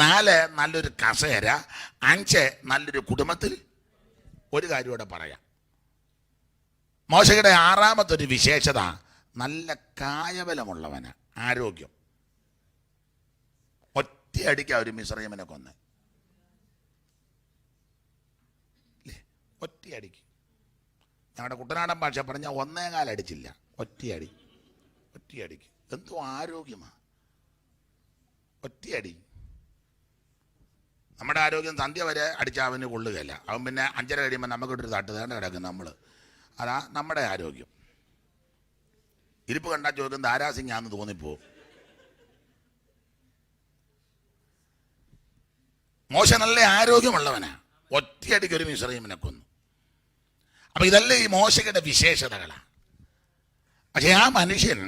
4 നല്ലൊരു കസേര, 5 നല്ലൊരു കുടുംബത്തിൽ. ഒരു കാര്യം കൂടെ പറയാം. മോശയുടെ 6ാമത്തെ ഒരു വിശേഷത നല്ല കായബലമുള്ളവന്, ആരോഗ്യം. ഒറ്റയടിക്കാ ഒരു മിസ്രയീമിനെ കൊന്ന്. ഒറ്റയടിക്ക്. ഞങ്ങളുടെ കുട്ടനാടൻ ഭാഷ പറഞ്ഞാൽ 1 കാൽ അടിച്ചില്ല, ഒറ്റയടിക്ക്. എന്തോ ആരോഗ്യമാണ്, ഒറ്റയടി. നമ്മുടെ ആരോഗ്യം സന്ധ്യ വരെ അടിച്ചാൽ അവന് കൊള്ളുകയില്ല. അവൻ പിന്നെ 5:30 കഴിയുമ്പോൾ നമുക്കിട്ടൊരു തട്ട് തേണ്ട കിടക്കും നമ്മൾ. അതാ നമ്മുടെ ആരോഗ്യം. ഇരിപ്പ് കണ്ടാൽ ചോദിക്കും ധാരാസിംഗാന്ന് തോന്നിപ്പോവും. മോശ നല്ല ആരോഗ്യമുള്ളവനാ. ഒറ്റയടിക്ക് ഒരു മിസ്രയീമിനെ കൊന്നു. അപ്പൊ ഇതല്ലേ ഈ മോശയുടെ വിശേഷതകളാണ്. പക്ഷെ ആ മനുഷ്യൻ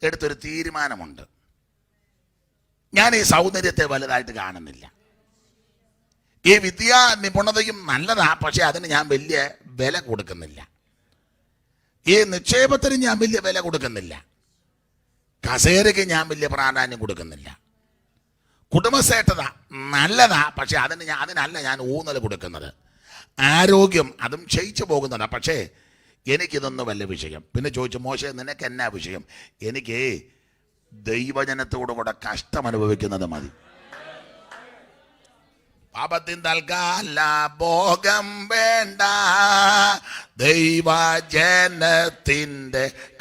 എടുത്തൊരു തീരുമാനമുണ്ട്. ഞാൻ ഈ സൗന്ദര്യത്തെ വലുതായിട്ട് കാണുന്നില്ല. ഈ വിദ്യാ നിപുണതയും നല്ലതാ, പക്ഷെ അതിന് ഞാൻ വലിയ വില കൊടുക്കുന്നില്ല. ഈ നിക്ഷേപത്തിന് ഞാൻ വലിയ വില കൊടുക്കുന്നില്ല. കസേരയ്ക്ക് ഞാൻ വലിയ പ്രാധാന്യം കൊടുക്കുന്നില്ല. കുടുംബശ്രേഷ്ഠത നല്ലതാ, പക്ഷെ അതിനല്ല ഞാൻ ഊന്നൽ കൊടുക്കുന്നത്. ആരോഗ്യം അതും ക്ഷയിച്ചു പോകുന്നതാ, പക്ഷേ എനിക്കിതൊന്നും വല്ല വിഷയം. പിന്നെ ചോദിച്ചു, മോശെ നിനക്ക് എന്നാ വിഷയം? എനിക്ക് ദൈവജനത്തോടുകൂടെ കഷ്ടം അനുഭവിക്കുന്നത് മതി. പാപത്തിൻ തൽക്കാല ഭോഗം വേണ്ട, ദൈവജനത്തിൻ്റെ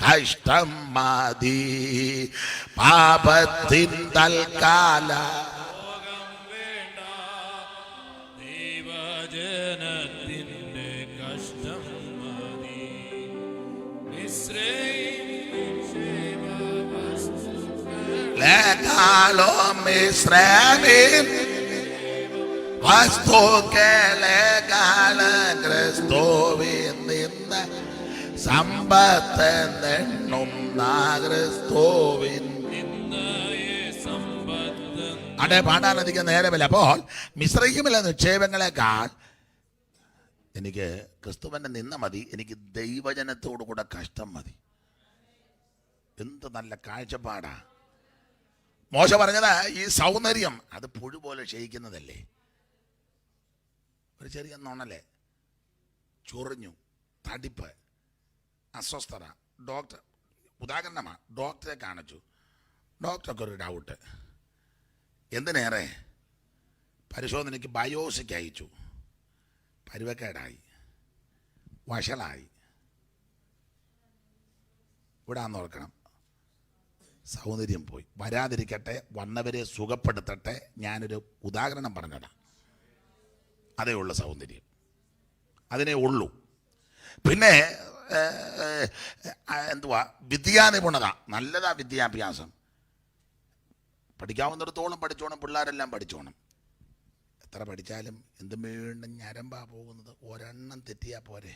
കഷ്ടം മതി. പാപത്തിൻ തൽക്കാല ഭോഗം വേണ്ട, ദൈവജനത്തിൻ്റെ കഷ്ടം മതി. മിശ്രമീൻ വസ്തുക്കളെക്കാൾ ക്രിസ്തുവിൽ നിന്ന് സമ്പത്ത് നെണ്ണുന്ന ക്രിസ്തുവിൻ അവിടെ പാടാനധികം നേരമില്ല. അപ്പോൾ മിശ്രയിമിലെ നിക്ഷേപങ്ങളെക്കാൾ എനിക്ക് ക്രിസ്തുവിനെ നിന്ന മതി. എനിക്ക് ദൈവജനത്തോടു കൂടെ കഷ്ടം മതി. എന്ത് നല്ല കാഴ്ചപ്പാടാ. മോശ പറഞ്ഞത് ഈ സൗന്ദര്യം അത് പുഴു പോലെ ക്ഷയിക്കുന്നതല്ലേ. ഒരു ചെറിയ നുണല്ലേ, ചൊറിഞ്ഞു, തടിപ്പ്, അസ്വസ്ഥത. ഡോക്ടർ ഉദാഹരണമാണ്, ഡോക്ടറെ കാണിച്ചു. ഡോക്ടർക്ക് ഒരു ഡൗട്ട്. എന്തിനേറെ പരിശോധനയ്ക്ക് ബയോസിക്ക് അയച്ചു. പരുവക്കേടായി, വഷളായി. ഇവിടെ ഓർക്കണം, സൗന്ദര്യം പോയി. വരാതിരിക്കട്ടെ, വന്നവരെ സുഖപ്പെടുത്തട്ടെ. ഞാനൊരു ഉദാഹരണം പറഞ്ഞതാ. അതേ ഉള്ളു സൗന്ദര്യം, അതിനേ ഉള്ളൂ. പിന്നെ എന്തുവാ, വിദ്യാനിപുണത നല്ലതാ. വിദ്യാഭ്യാസം പഠിക്കാവുന്നിടത്തോളം പഠിച്ചോണം, പിള്ളേരെല്ലാം പഠിച്ചോണം. എത്ര പഠിച്ചാലും എന്തും വീണ്ടും ഞരമ്പാ പോകുന്നത്. ഒരെണ്ണം തെറ്റിയാ പോരെ.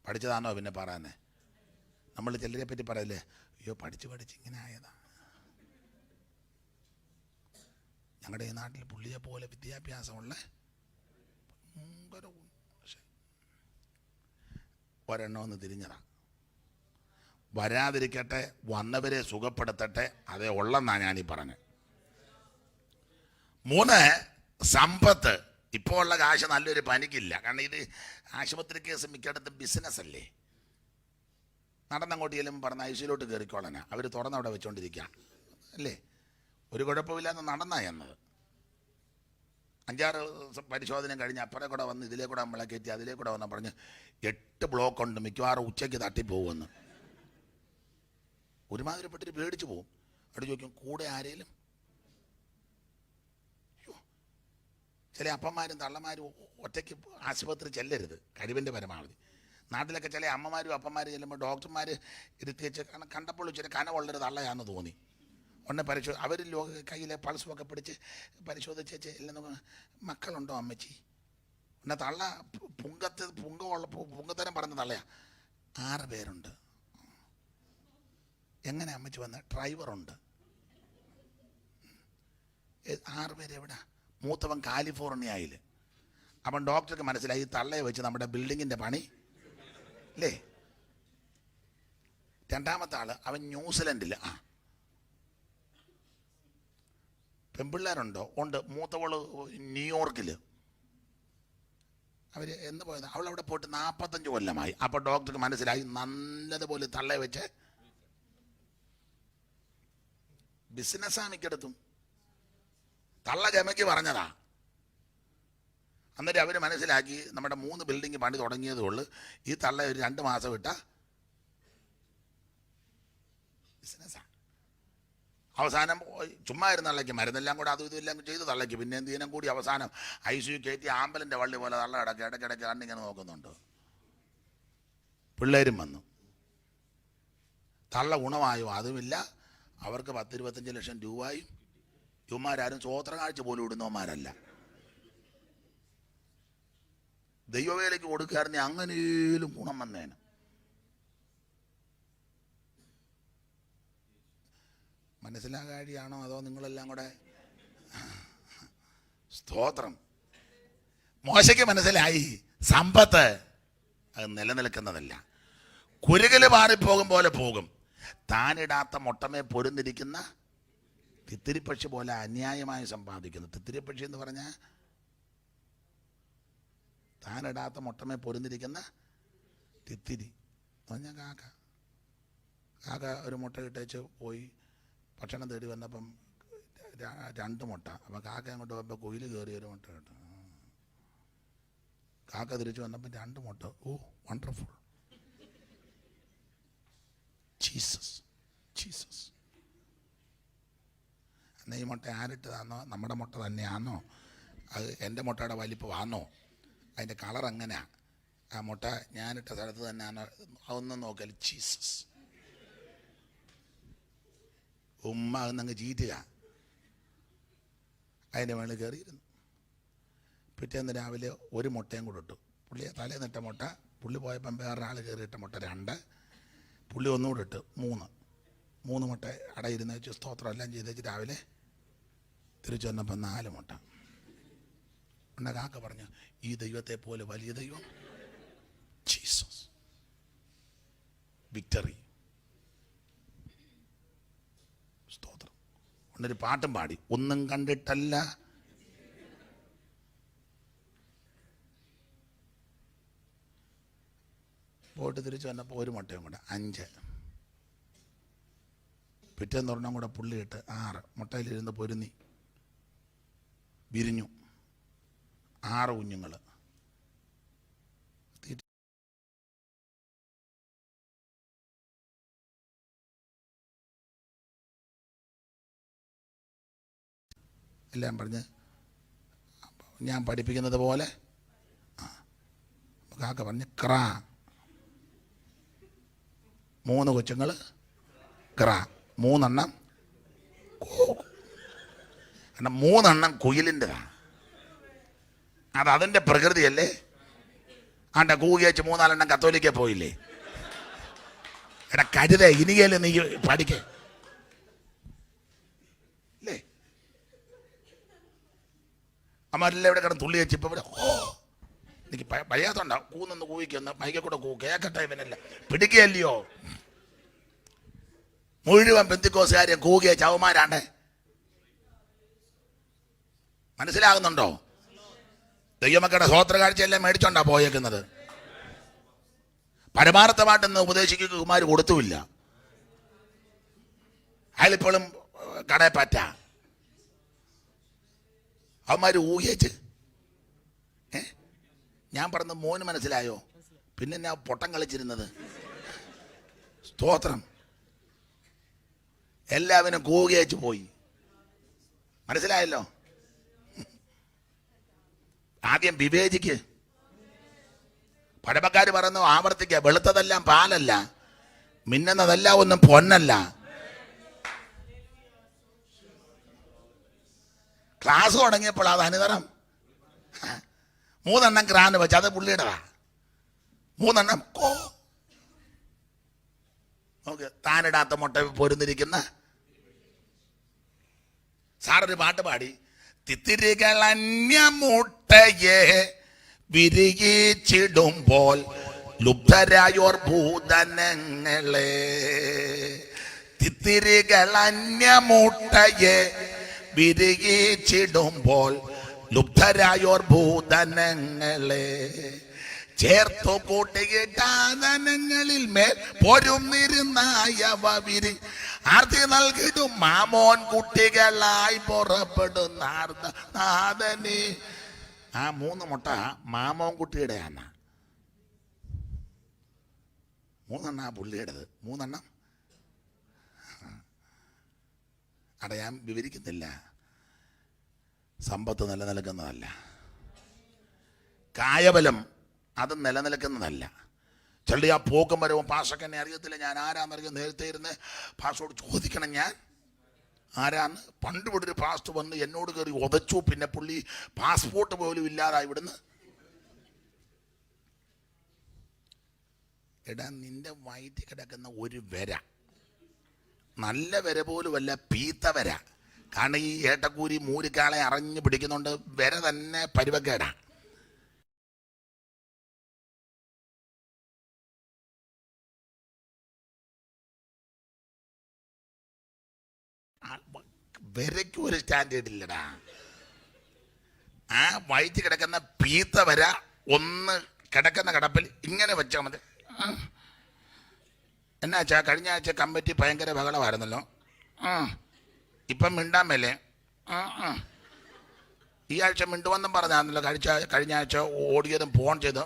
പഠിച്ചതാണോ പിന്നെ പറയാനേ? നമ്മൾ ചിലരെ പറ്റി പറയല്ലേ, അയ്യോ പഠിച്ച് ഇങ്ങനെ ആയതാ. ഞങ്ങളുടെ ഈ നാട്ടിൽ പുള്ളിയെ പോലെ വിദ്യാഭ്യാസമുള്ള ഒരെണ്ണം ഒന്ന് തിരിഞ്ഞതാ. വരാതിരിക്കട്ടെ, വന്നവരെ സുഖപ്പെടുത്തട്ടെ. അതേ ഉള്ളെന്നാ ഞാനീ പറഞ്ഞത്. 3, സമ്പത്ത്. ഇപ്പോൾ ഉള്ള കാശ് നല്ലൊരു പനിക്കില്ല. കാരണം ഇത് ആശുപത്രി കേസ് മിക്കയിടത്തും ബിസിനസ് അല്ലേ. നടന്നങ്ങോട്ട് ചെല്ലുമ്പോൾ പറഞ്ഞ ഐസിയിലോട്ട് കയറിക്കോളനാ. അവർ തുറന്നവിടെ വെച്ചോണ്ടിരിക്കുക അല്ലേ. ഒരു കുഴപ്പമില്ലാന്ന് നടന്നാ എന്നത്. 5-6 പരിശോധന കഴിഞ്ഞ് അപ്പുറേ കൂടെ വന്ന് ഇതിലേ കൂടെ നമ്മളെ കയറ്റി അതിലേ കൂടെ വന്നാൽ പറഞ്ഞ് 8 ബ്ലോക്ക് ഉണ്ട്, മിക്കവാറും ഉച്ചയ്ക്ക് തട്ടിപ്പോകുമെന്ന്. ഒരുമാതിരിപ്പെട്ടിട്ട് പേടിച്ചു പോകും. അവിടെ ചോദിക്കും, കൂടെ ആരേലും? ചില അപ്പന്മാരും തള്ളമാരും ഒറ്റയ്ക്ക് ആശുപത്രി ചെല്ലരുത്, കഴിവിൻ്റെ പരമാവധി. നാട്ടിലൊക്കെ ചില അമ്മമാരും അപ്പന്മാരും ചെല്ലുമ്പോൾ ഡോക്ടർമാർ ഇരുത്തി വെച്ച് കണ്ടപ്പോൾ ഇച്ചിരി കനവുള്ളൊരു തള്ളയാണെന്ന് തോന്നി. ഉടനെ അവർ കയ്യിലെ പൾസുമൊക്കെ പിടിച്ച് പരിശോധിച്ച് എല്ലാം മക്കളുണ്ടോ അമ്മച്ചി? പിന്നെ തള്ള പുങ്കത്തരം പറഞ്ഞ തള്ളയാ. 6 പേരുണ്ട്. എങ്ങനെ അമ്മച്ചി വന്ന? ഡ്രൈവറുണ്ട്. 6 പേരെവിടാ? മൂത്തവൻ കാലിഫോർണിയയിൽ. അപ്പം ഡോക്ടർക്ക് മനസ്സിലായി തള്ളയെ വെച്ച് നമ്മുടെ ബിൽഡിങ്ങിൻ്റെ പണി അല്ലേ. 2ാമത്തെ ആള് അവൻ ന്യൂസിലൻഡിൽ. പെൺപിള്ളേരുണ്ടോ? ഉണ്ട്. മൂത്തവള് ന്യൂയോർക്കിൽ. അവർ എന്ന് പോയത്? അവളവിടെ പോയിട്ട് 45 കൊല്ലമായി. അപ്പോൾ ഡോക്ടർക്ക് മനസ്സിലായി നല്ലതുപോലെ തള്ളയെ വെച്ച് ബിസിനസ്സാ മിക്കടത്തും. തള്ള ഗമയ്ക്ക് പറഞ്ഞതാ. അന്നേരം അവർ മനസ്സിലാക്കി നമ്മുടെ 3 ബിൽഡിങ് പണി തുടങ്ങിയതേ ഉള്ളൂ. ഈ തള്ള ഒരു 2 മാസം ഇട്ട ബിസിനസ്സാ. അവസാനം ചുമ്മാ ഇരുന്ന തള്ളയ്ക്ക് മരുന്നെല്ലാം കൂടെ അതും ഇതെല്ലാം ചെയ്ത് തള്ളയ്ക്ക്. പിന്നെ എന്തിനും കൂടി അവസാനം ICU കയറ്റി ആമ്പലിൻ്റെ വള്ളി പോലെ തള്ള ഇടയ്ക്കിടയ്ക്ക് കണ്ടിങ്ങനെ നോക്കുന്നുണ്ട്. പിള്ളേരും വന്നു. തള്ള ഗുണമായോ? അതുമില്ല. അവർക്ക് 10-25 ലക്ഷം രൂപയും. ഇവന്മാരാരും സ്വോത്ര കാഴ്ച പോലും ഇടുന്നവന്മാരല്ല. ദൈവവേലയ്ക്ക് കൊടുക്കാറുണ്ട്, അങ്ങനെയും ഗുണം വന്നേന്. മനസ്സിലാകാഴിയാണോ അതോ നിങ്ങളെല്ലാം കൂടെ? സ്തോത്രം. മോശയ്ക്ക് മനസ്സിലായി സമ്പത്ത് അത് നിലനിൽക്കുന്നതല്ല, കുരുകല് മാറിപ്പോകും പോലെ പോകും. താനിടാത്ത മുട്ടമേ പൊരുന്നിരിക്കുന്ന തിത്തിരിപ്പക്ഷി പോലെ അന്യായമായി സമ്പാദിക്കുന്നു. തിത്തിരിപ്പക്ഷി എന്ന് പറഞ്ഞാൽ താനിടാത്ത മുട്ടമേ പൊരുന്നിരിക്കുന്ന തിത്തിരി എന്ന് പറഞ്ഞാൽ കാക്ക. കാക്ക ഒരു മുട്ട ഇട്ടേച്ച് പോയി ഭക്ഷണം തേടി വന്നപ്പം 2 മുട്ട. അപ്പം കാക്ക അങ്ങോട്ട് വന്നപ്പോൾ കുയിൽ കയറി ഒരു മുട്ട കിട്ടും. കാക്ക തിരിച്ചു വന്നപ്പോൾ 2 മുട്ട. Oh wonderful. Jesus Jesus. എന്നാൽ ഈ മുട്ട ആരിട്ടതാണോ നമ്മുടെ മുട്ട തന്നെയാണോ അത് എൻ്റെ മുട്ടയുടെ വലിപ്പമാണോ അതിൻ്റെ കളർ എങ്ങനെയാണ് ആ മുട്ട ഞാനിട്ട സ്ഥലത്ത് തന്നെയാണോ അതൊന്നും നോക്കിയാൽ ജീസസ് ഉമ്മ അതൊന്നങ്ങ് ചീറ്റുക. അതിൻ്റെ മേളിൽ കയറിയിരുന്നു. പിറ്റേന്ന് രാവിലെ ഒരു മുട്ടയും കൂടെ ഇട്ടു. പുള്ളി തലേന്നിട്ട മുട്ട, പുള്ളി പോയപ്പം വേറൊരാൾ കയറിയിട്ട മുട്ട 2, പുള്ളി ഒന്നുകൂടെ ഇട്ട് 3 മുട്ട അടയിരുന്ന് വെച്ച് സ്തോത്രം എല്ലാം ചെയ്ത് വെച്ച് രാവിലെ തിരിച്ചു വന്നപ്പം 4 മുട്ട. പിന്നെ കാക്ക പറഞ്ഞു, ഈ ദൈവത്തെ പോലെ വലിയ ദൈവം ജീസസ്. വിക്ടറി. സ്തോത്രം. ഒന്നൊരു പാട്ടും പാടി, ഒന്നും കണ്ടിട്ടല്ല പോയിട്ട് തിരിച്ചു വന്നപ്പോൾ ഒരു മുട്ടയും കൂടെ 5. പിറ്റേന്ന് ഒരെണ്ണം കൂടെ പുള്ളിയിട്ട് 6. മുട്ടയിലിരുന്ന് പൊരുന്നി വിരിഞ്ഞു 6 കുഞ്ഞുങ്ങൾ. എല്ലാം പറഞ്ഞ് ഞാൻ പഠിപ്പിക്കുന്നത് പോലെ കാക്ക പറഞ്ഞ് ക്രാ. 3 കൊച്ചുങ്ങൾ ക്രാ. 3 എണ്ണം കാരണം 3 എണ്ണം കുയിലിൻ്റെതാണ്. അതിൻ്റെ പ്രകൃതിയല്ലേ. ആണ്ട കൂകി വെച്ച് 3-4 എണ്ണം കത്തോലിക്ക പോയില്ലേ. എടാ കരുത ഇനിയല്ലേ നീ പഠിക്കേ അല്ലേ. അമ്മരെല്ലാം ഇവിടെ കിടന്ന് തുള്ളി വെച്ച് ഇപ്പം ഇവിടെ എനിക്ക് വയ്യാത്തോണ്ടാവും. കൂന്നൊന്ന് കൂവിക്കൊന്ന് മൈക്കെ കൂടെ കേക്കട്ടെ. ഇവനല്ല പിടിക്കുകയല്ലയോ. മുഴുവൻ പെന്തിക്കോസുകാരെ കൂകിയ ചവമാരാണ്ടേ. മനസ്സിലാകുന്നുണ്ടോ? ദൈവമക്കളുടെ സ്വോത്രകാഴ്ചയെല്ലാം മേടിച്ചോണ്ടാ പോയേക്കുന്നത്. പരമാർത്ഥമായിട്ടൊന്ന് ഉപദേശിക്കുക കുമാർ കൊടുത്തുമില്ല. അയാളിപ്പോഴും കടയെ പറ്റ അവന്മാർ ഊഹിച്ച്. ഞാൻ പറഞ്ഞ മോന് മനസ്സിലായോ? പിന്നെ ഞാൻ പൊട്ടം കളിച്ചിരുന്നത്. സ്തോത്രം. എല്ലാവരും കൂകിയച്ച് പോയി. മനസ്സിലായല്ലോ? ആദ്യം വിവേചിക്ക്. പഴമക്കാർ പറയുന്നു ആവർത്തിക്കുക, വെളുത്തതെല്ലാം പാലല്ല, മിന്നുന്നതെല്ലാം ഒന്നും പൊന്നല്ല. ക്ലാസ് തുടങ്ങിയപ്പോൾ അത് അനുതരം 3 എണ്ണം ക്രാന് വെച്ച് അത് പുള്ളിയുടെതാ. 3 എണ്ണം നോക്ക്. താനിടാത്ത മുട്ട പൊരുന്നിരിക്കുന്ന സാറൊരു പാട്ട് പാടി, തിത്തിരികൾ അന്യമുട്ടയെ വിരിയിച്ചിടുമ്പോൾ ലുബ്ധരായോർ ഭൂതനങ്ങളെ. തിത്തിരികൾ അന്യമുട്ടയെ വിരിയിച്ചിടുമ്പോൾ ലുബ്ധരായോർ ഭൂതനങ്ങളെ. ചേർത്തു കൂട്ടിയിട്ടാതനങ്ങളിൽ മേൽ പൊരുന്നിരുന്നായവ വിരി ആർത്തി നൽകിടും മാമോൻ കുട്ടികളായി പുറപ്പെടുന്ന നാഥനെ. ആ 3 മുട്ട മാമോൻ കുട്ടിയുടെയാണ്. 3 എണ്ണം ആ പുള്ളിയുടേത്. 3 എണ്ണം അവിടെ ഞാൻ വിവരിക്കുന്നില്ല. സമ്പത്ത് നിലനിൽക്കുന്നതല്ല. കായബലം അത് നിലനിൽക്കുന്നതല്ല. ചെള്ളി ആ പോക്കും വരവും പാഷക്ക് എന്നെ അറിയത്തില്ല, ഞാൻ ആരാന്നറിയാം. നേരത്തെ ഇരുന്ന് പാസ്റ്റോട് ചോദിക്കണം ഞാൻ ആരാന്ന്. പണ്ട് ഇവിടെ ഒരു പാസ്റ്റ് വന്ന് എന്നോട് കയറി ഉതച്ചു. പിന്നെ പുള്ളി പാസ്പോർട്ട് പോലും ഇല്ലാതായി ഇവിടുന്ന്. എടാ നിന്റെ വയറ്റിൽ കിടക്കുന്ന ഒരു വര നല്ല വര പോലുമല്ല, പീത്ത വര. കാരണം ഈ ഏട്ടക്കൂരി മൂരിക്കാളെ അറിഞ്ഞു പിടിക്കുന്നുണ്ട്, വര തന്നെ പരുവക്കേടാ. വരയ്ക്കും ഒരു സ്റ്റാൻഡേർഡ് ഇല്ലടാ. ആ വയറ്റി കിടക്കുന്ന പീത്ത വര ഒന്ന് കിടക്കുന്ന കിടപ്പിൽ ഇങ്ങനെ വെച്ചാൽ മതി. എന്നാ വെച്ചാൽ കഴിഞ്ഞ ആഴ്ച കമ്മിറ്റി ഭയങ്കര ബഹളമായിരുന്നല്ലോ. ഇപ്പം മിണ്ടാൻ മേലേ. ഈ ആഴ്ച മിണ്ടുവെന്നും പറഞ്ഞായിരുന്നല്ലോ കഴിഞ്ഞ ആഴ്ച ഓടിയതും ഫോൺ ചെയ്തു.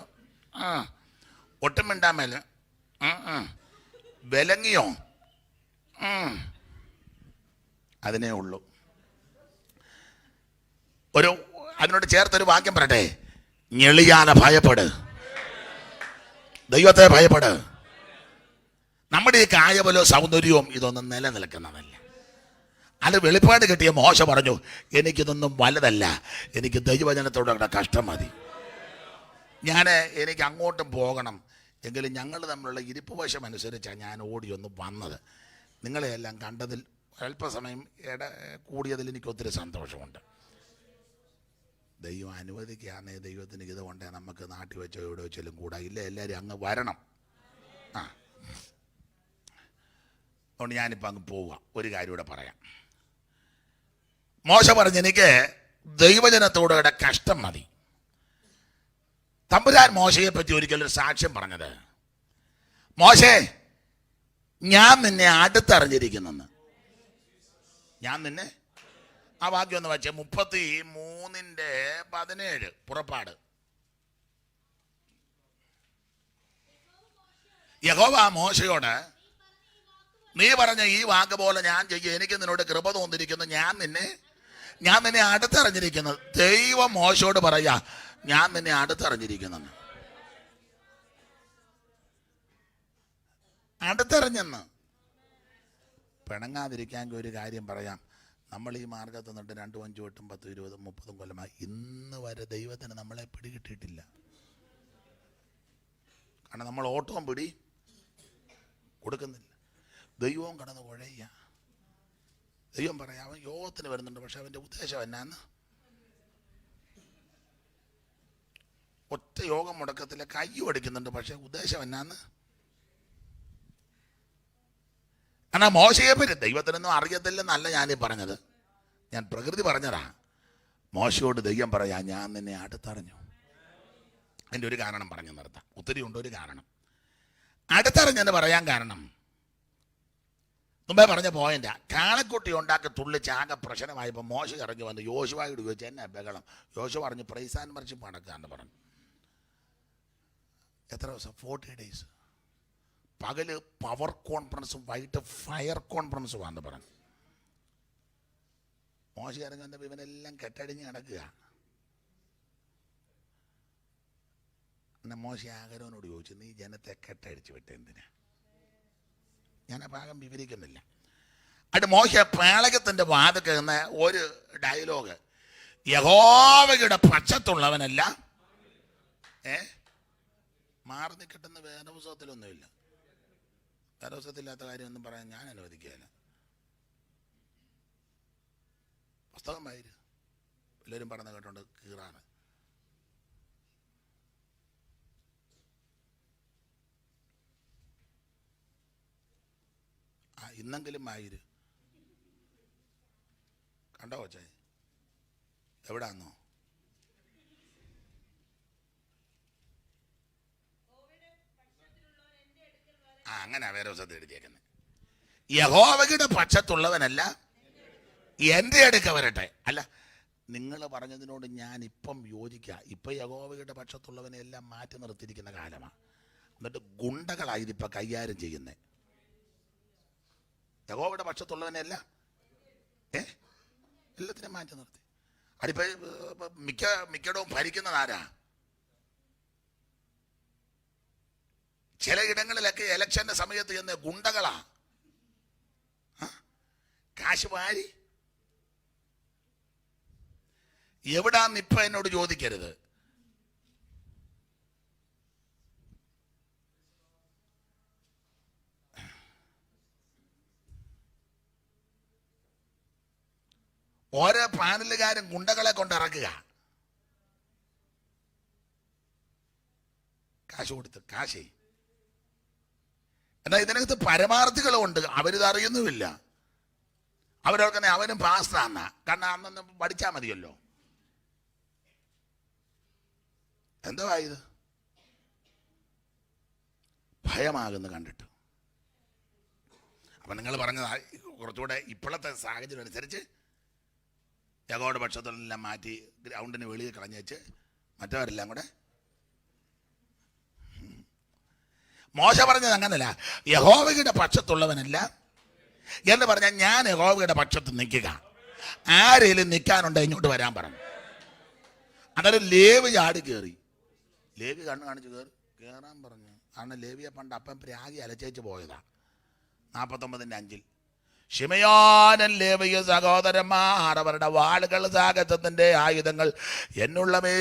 ഒട്ടും മിണ്ടാൻ മേലെ. വിലങ്ങിയോ? അതിനേ ഉള്ളൂ. അതിനോട് ചേർത്തൊരു വാക്യം പറയട്ടെ, ഞെളിയാനെ ഭയപ്പെട്, ദൈവത്തെ ഭയപ്പെട്. നമ്മുടെ ഈ കായബലവും സൗന്ദര്യവും ഇതൊന്നും നിലനിൽക്കുന്നതല്ല. അത് വെളിപ്പാട് കിട്ടിയ മോശ പറഞ്ഞു, എനിക്കിതൊന്നും വലുതല്ല, എനിക്ക് ദൈവജനത്തോടെ കഷ്ടം മതി. എനിക്ക് അങ്ങോട്ടും പോകണം. എങ്കിലും ഞങ്ങൾ തമ്മിലുള്ള ഇരിപ്പ് വശം അനുസരിച്ചാണ് ഞാൻ ഓടിയൊന്ന് വന്നത്. നിങ്ങളെയെല്ലാം കണ്ടതിൽ അല്പസമയം കൂടിയതിൽ എനിക്ക് ഒത്തിരി സന്തോഷമുണ്ട്. ദൈവം അനുവദിക്കുകയാണെങ്കിൽ ദൈവത്തിന് ഇതുകൊണ്ടേ നമുക്ക് നാട്ടിൽ വെച്ചോ ഇവിടെ വെച്ചാലും കൂടാ. ഇല്ല, എല്ലാവരും അങ്ങ് വരണം. അതുകൊണ്ട് ഞാനിപ്പോൾ അങ്ങ് പോവുക. ഒരു കാര്യം ഇവിടെ പറയാം. മോശ പറഞ്ഞ്, എനിക്ക് ദൈവജനത്തോടെ കഷ്ടം മതി. തമ്പുരാൻ മോശയെ പറ്റി ഒരിക്കലൊരു സാക്ഷ്യം പറഞ്ഞത്, മോശേ, ഞാൻ നിന്നെ അടുത്തറിഞ്ഞിരിക്കുന്നെന്ന്. ഞാൻ നിന്നെ, ആ വാക്യം ഒന്ന് വെച്ചേ, 33:17 പുറപ്പാട്. യഹോവ മോശയോട്, നീ പറഞ്ഞ ഈ വാക്ക് പോലെ ഞാൻ ചെയ്യും, എനിക്ക് നിന്നോട് കൃപ തോന്നിയിരിക്കുന്നു, ഞാൻ നിന്നെ അടുത്തറിഞ്ഞിരിക്കുന്നു. ദൈവം മോശയോട് പറയാ, ഞാൻ നിന്നെ അടുത്തറിഞ്ഞിരിക്കുന്നു. അടുത്തറിഞ്ഞെന്ന്. പിണങ്ങാതിരിക്കാൻ ഒരു കാര്യം പറയാം. നമ്മൾ ഈ മാർഗത്ത് നിന്നിട്ട് 2, 5, 8, 10, 20, 30 കൊല്ലമായി ഇന്ന് വരെ ദൈവത്തിന് നമ്മളെ പിടികിട്ടിയിട്ടില്ല. കാരണം നമ്മൾ ഓട്ടവും പിടി കൊടുക്കുന്നില്ല. ദൈവവും കടന്ന് കുഴയ്യ. ദൈവം പറയാം, അവൻ യോഗത്തിന് വരുന്നുണ്ട്, പക്ഷെ അവൻ്റെ ഉദ്ദേശം എന്നാന്ന്? ഒറ്റ യോഗം മുടക്കത്തില്ല, കൈ ഒടിക്കുന്നുണ്ട്, പക്ഷെ ഉദ്ദേശം എന്നാന്ന്? കാരണം മോശയെ പറ്റി ദൈവത്തിനൊന്നും അറിയത്തില്ലെന്നല്ല ഞാനീ പറഞ്ഞത്, ഞാൻ പ്രകൃതി പറഞ്ഞതാ. മോശയോട് ദൈവം പറയാ, ഞാൻ നിന്നെ അടുത്തറിഞ്ഞു. അതിൻ്റെ ഒരു കാരണം പറഞ്ഞു നിർത്താം. ഒത്തിരി ഉണ്ട് ഒരു കാരണം. അടുത്തറിഞ്ഞെന്ന് പറയാൻ കാരണം, മുമ്പേ പറഞ്ഞ പോയിന്റാ. കാളക്കുട്ടി ഉണ്ടാക്കി തുള്ളിച്ചാകെ പ്രശ്നമായപ്പോൾ മോശ ഇറങ്ങി വന്ന് യോശുവയോട് ചോദിച്ചു, എന്നാ ബഹളം? യോശുവ പറഞ്ഞു, പ്രൈസ് ആൻഡ് വർഷിപ്പ് നടക്കാന്ന് പറഞ്ഞു. എത്ര ദിവസം? 40 days. പകല് പവർ കോൺഫറൻസും വൈകിട്ട് ഫയർ കോൺഫറൻസും ആണെന്ന് പറഞ്ഞു. മോശ ഇറങ്ങി വന്നപ്പോൾ ഇവനെല്ലാം കെട്ടടിഞ്ഞ് കിടക്കുക. മോശ ആഗരോനോട് ചോദിച്ചു, നീ ജനത്തെ കെട്ടടിച്ച് വിട്ട എന്തിനാ? ഞാൻ ആ ഭാഗം വിവരിക്കുന്നില്ല. അത് മോശ പാളകത്തിൻ്റെ വാതിൽക്കൽ നിന്ന് ഒരു ഡയലോഗ്, യഹോവയുടെ പക്ഷത്തുള്ളവനല്ല മാറി നിൽക്കട്ടെന്ന് വേദപുസ്തകത്തിലൊന്നുമില്ല. വേദപുസ്തകത്തില്ലാത്ത കാര്യമൊന്നും പറയാൻ ഞാൻ അനുവദിക്കുകയില്ല. പുസ്തകം വായിര്. എല്ലാവരും പറഞ്ഞ കേട്ടോണ്ട് കീറാണ്. ഇന്നെങ്കിലും വായിര്. കണ്ടോ കൊച്ചേ? എവിടാന്നോ? അങ്ങനെ വേറെ ദിവസത്തെ എഴുതിയേക്കുന്നത്. യഹോവയുടെ പക്ഷത്തുള്ളവനല്ല എൻ്റെ അടുക്ക വരട്ടെ. അല്ല, നിങ്ങൾ പറഞ്ഞതിനോട് ഞാൻ ഇപ്പം യോജിക്കുക. ഇപ്പം യഹോവയുടെ പക്ഷത്തുള്ളവനെ എല്ലാം മാറ്റി നിർത്തിയിരിക്കുന്ന കാലമാണ്. എന്നിട്ട് ഗുണ്ടകളായിരിക്കും കൈകാര്യം ചെയ്യുന്നത്. യഹോവയുടെ പക്ഷത്തുള്ളവനെല്ലാം എല്ലാത്തിനും മാറ്റി നിർത്തി. അതിപ്പോൾ മിക്കയിടവും ഭരിക്കുന്നത് ആരാ? ചില ഇടങ്ങളിലൊക്കെ ഇലക്ഷന്റെ സമയത്ത് ചെന്ന് ഗുണ്ടകളാ, കാശ് വാരി. എവിടാന്ന് ഇപ്പൊ എന്നോട് ചോദിക്കരുത്. ഓരോ പാനലുകാരും ഗുണ്ടകളെ കൊണ്ട് ഇറക്കുക, കാശ് കൊടുത്ത് കാശേ. എന്നാൽ ഇതിനകത്ത് പരമാർത്ഥികളുണ്ട്, അവരിത് അറിയുന്നുമില്ല. അവരൊക്കെ അവനും പാസ്റ്ററാന്ന, കാരണം അന്നൊന്ന് പഠിച്ചാൽ മതിയല്ലോ. എന്തുവാ ഇത്? ഭയമാകുന്നു കണ്ടിട്ട്. അപ്പം നിങ്ങൾ പറഞ്ഞത് കുറച്ചുകൂടെ ഇപ്പോഴത്തെ സാഹചര്യം അനുസരിച്ച് യഹോവയുടെ പക്ഷത്തുള്ളെല്ലാം മാറ്റി ഗ്രൗണ്ടിന് വെളിയിൽ കളഞ്ഞു വെച്ച് മറ്റവരെല്ലാം കൂടെ. മോശ പറഞ്ഞത് അങ്ങനല്ല, യഹോവയുടെ പക്ഷത്തുള്ളവനല്ല എന്ന് പറഞ്ഞാൽ ഞാൻ യഹോവയുടെ പക്ഷത്ത് നിൽക്കുക, ആരെങ്കിലും നിൽക്കാനുണ്ടോ ഇങ്ങോട്ട് വരാൻ പറഞ്ഞു. അന്നേരം ലേവി ചാടി കയറി, ലേവി കണ്ണ് കാണിച്ച് കയറാൻ പറഞ്ഞു. കാരണം ലേവിയെ പണ്ട് അപ്പം പ്രാഗി അലച്ചേച്ച് പോയതാ. 49:5 ശിമയോനൻ ലേവിയ സഹോദരന്മാർ അവരുടെ വാളുകൾ സാഹസത്തിന്റെ ആയുധങ്ങൾ എന്നുള്ളമേ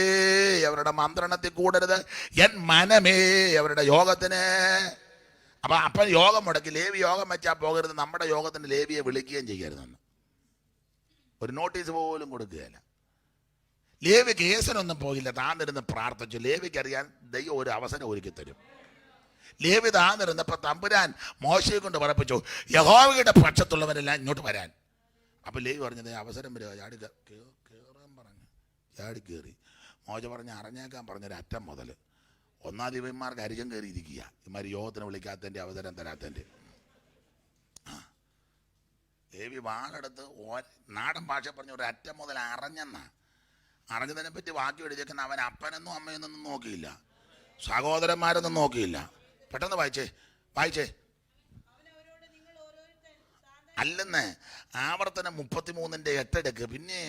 അവരുടെ മന്ത്രണത്തിൽ കൂടരുത്, എൻ മനമേ അവരുടെ യോഗത്തിന്. അപ്പൊ അപ്പൻ യോഗം മുടക്കി, ലേവി യോഗം വെച്ചാൽ പോകരുത്, നമ്മുടെ യോഗത്തിന് ലേവിയെ വിളിക്കുകയും ചെയ്യരുതെന്ന് ഒരു നോട്ടീസ് പോലും കൊടുക്കുകയില്ല. ലേവി കേസിനൊന്നും പോയില്ല, താന്നിരുന്ന് പ്രാർത്ഥിച്ചു. ലേവിക്കറിയാൻ ദൈവം ഒരു അവസരം ഒരുക്കി തരും. ലേവി താന്നിരുന്നപ്പോൾ തമ്പുരാൻ മോശയെ കൊണ്ട് പറപ്പിച്ചു, യഹോവയുടെ പക്ഷത്തുള്ളവരെല്ലാം ഇങ്ങോട്ട് വരാൻ. അപ്പൊ ലേവി പറഞ്ഞത് അവസരം വരിക, ചാടി കയറാൻ പറഞ്ഞു. ചാടി കയറി. മോശ പറഞ്ഞ് അറിഞ്ഞേക്കാൻ പറഞ്ഞൊരു അറ്റം മുതൽ ഒന്നാധിപന്മാർക്ക് അരിജം കയറിയിരിക്കുക, ഇമാര് യോഗത്തിന് വിളിക്കാത്തതിൻ്റെ അവസരം തരാത്തതിൻ്റെ. ലേവി വാളെടുത്ത് നാടൻ ഭാഷ പറഞ്ഞ ഒരു അറ്റം മുതൽ അറിഞ്ഞതിനെ പറ്റി വാക്യം എഴുതിയേക്കുന്ന അവൻ അപ്പനെന്നും അമ്മയെന്നൊന്നും നോക്കിയില്ല, സഹോദരന്മാരൊന്നും നോക്കിയില്ല. പെട്ടെന്ന് വായിച്ചേ അല്ലെന്ന്. ആവർത്തനം 33:8 പിന്നെ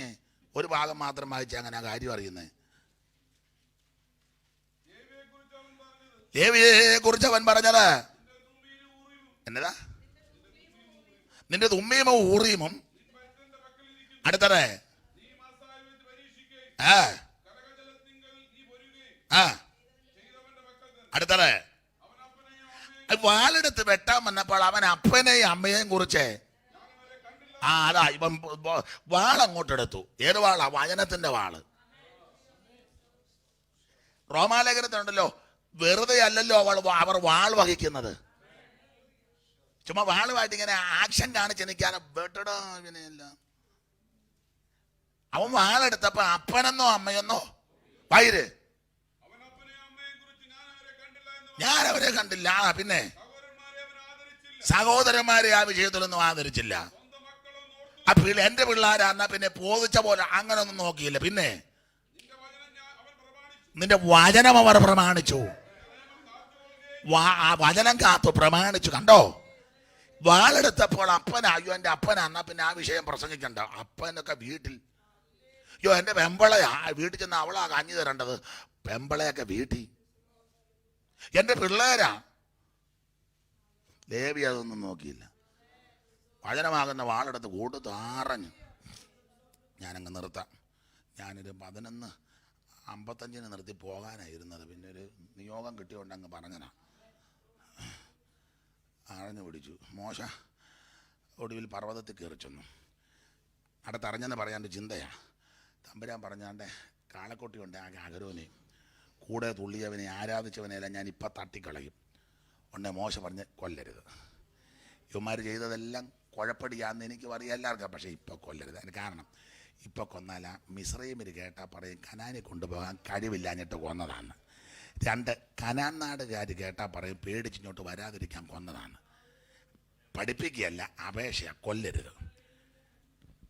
ഒരു ഭാഗം മാത്രം വായിച്ച അങ്ങനെ ആ കാര്യം അറിയുന്നേ. ലേവിയെ കുറിച്ച് അവൻ പറഞ്ഞത് എന്നതാ? നിന്റെ തുമ്മീമോ ഊറിയുമും അടുത്തത് അടുത്തത് വാളെടുത്ത് വെട്ടാൻ വന്നപ്പോൾ അവൻ അപ്പനെയും അമ്മയെയും കുറിച്ച് അതാ ഇവൻ വാളങ്ങോട്ടെടുത്തു. ഏത് വാളാ? വചനത്തിന്റെ വാള്. റോമാലേഖനത്തിനുണ്ടല്ലോ, വെറുതെ അല്ലല്ലോ അവർ വാൾ വഹിക്കുന്നത്, ചുമ്മാ വാളുമായിട്ട് ഇങ്ങനെ ആക്ഷൻ കാണിച്ച് നിൽക്കാതെ വെട്ടടോ ഇവനെയല്ല. അവൻ വാളെടുത്തപ്പോ അപ്പനെന്നോ അമ്മയെന്നോ വൈര്, ഞാൻ അവരെ കണ്ടില്ല. പിന്നെ സഹോദരന്മാരെ ആ വിഷയത്തിലൊന്നും ആദരിച്ചില്ല. എന്റെ പിള്ളേരാന്നാ പിന്നെ പോതിച്ച പോലെ അങ്ങനെ ഒന്നും നോക്കിയില്ല. പിന്നെ നിന്റെ വചനം അവർ പ്രമാണിച്ചു, വചനം കാത്തു പ്രമാണിച്ചു. കണ്ടോ? വാളെടുത്തപ്പോൾ അയ്യോ എൻ്റെ അപ്പനാന്നാ പിന്നെ ആ വിഷയം പ്രസംഗിക്കണ്ട. അപ്പനൊക്കെ വീട്ടിൽ, അയ്യോ എൻ്റെ പെമ്പളയാ വീട്ടിൽ ചെന്ന് അവളാ കഞ്ഞി തരേണ്ടത്, പെമ്പളയൊക്കെ വീട്ടിൽ. എൻ്റെ പിള്ളേരാ. ലേവി അതൊന്നും നോക്കിയില്ല. വചനമാകുന്ന വാളെടുത്ത് കൂട്ടത്ത് ആറഞ്ഞു. ഞാനങ്ങ് നിർത്താം. ഞാനൊരു 11:55 നിർത്തി പോകാനായിരുന്നത്, പിന്നെ ഒരു നിയോഗം കിട്ടിയോണ്ട് അങ്ങ് പറഞ്ഞനാ. ആഴഞ്ഞു പിടിച്ചു. മോശ ഒടുവിൽ പർവ്വതത്തിൽ കയറി ചെന്നു. അടുത്തറിഞ്ഞെന്ന് പറയാൻ്റെ ചിന്തയാ. തമ്പുരാൻ പറഞ്ഞാണ്ട് കാളക്കൊട്ടിയുണ്ട് ആകെ അഗരോനെ കൂടെ തുള്ളിയവനെ ആരാധിച്ചവനെല്ലാം ഞാൻ ഇപ്പം തട്ടിക്കളയും. ഉടനെ മോശ പറഞ്ഞ് കൊല്ലരുത്. ഇവന്മാർ ചെയ്തതെല്ലാം കുഴപ്പടിയാന്ന് എനിക്ക് പറയാം എല്ലാവർക്കും. പക്ഷേ ഇപ്പോൾ കൊല്ലരുത്. അതിന് കാരണം ഇപ്പോൾ കൊന്നാൽ മിസ്രൈമിൽ കേട്ടാൽ പറയും കനാനെ കൊണ്ടുപോകാൻ കഴിവില്ലാഞ്ഞിട്ട് കൊന്നതാണ്. 2 കനാൻ നാടുകാർ കേട്ടാൽ പറയും പേടിച്ചിങ്ങോട്ട് വരാതിരിക്കാൻ കൊന്നതാണ്. പഠിപ്പിക്കുകയല്ല, അപേക്ഷ, കൊല്ലരുത്.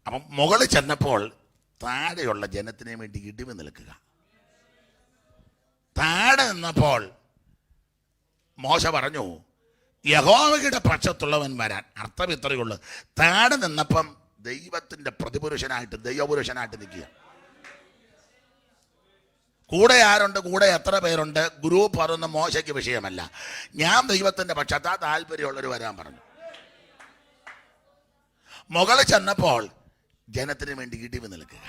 അപ്പം മുകളിൽ ചെന്നപ്പോൾ താഴെയുള്ള ജനത്തിനെ വേണ്ടി ഇടിവ് നിൽക്കുക. താഴെ നിന്നപ്പോൾ മോശ പറഞ്ഞു യഹോവയുടെ പക്ഷത്തുള്ളവൻ വരാൻ. അർത്ഥം ഇത്രയുള്ളൂ. താഴെ നിന്നപ്പം ദൈവത്തിന്റെ പ്രതിപുരുഷനായിട്ട് ദൈവപുരുഷനായിട്ട് നിൽക്കുക. കൂടെ ആരുണ്ട്, കൂടെ എത്ര പേരുണ്ട്, ഗ്രൂപ്പ് അതൊന്നും മോശയ്ക്ക് വിഷയമല്ല. ഞാൻ ദൈവത്തിന്റെ പക്ഷത്താ താല്പര്യമുള്ളവർ വരാൻ പറഞ്ഞു. മുകളിൽ ചെന്നപ്പോൾ ജനത്തിന് വേണ്ടി ഇടിവ് നിൽക്കുക.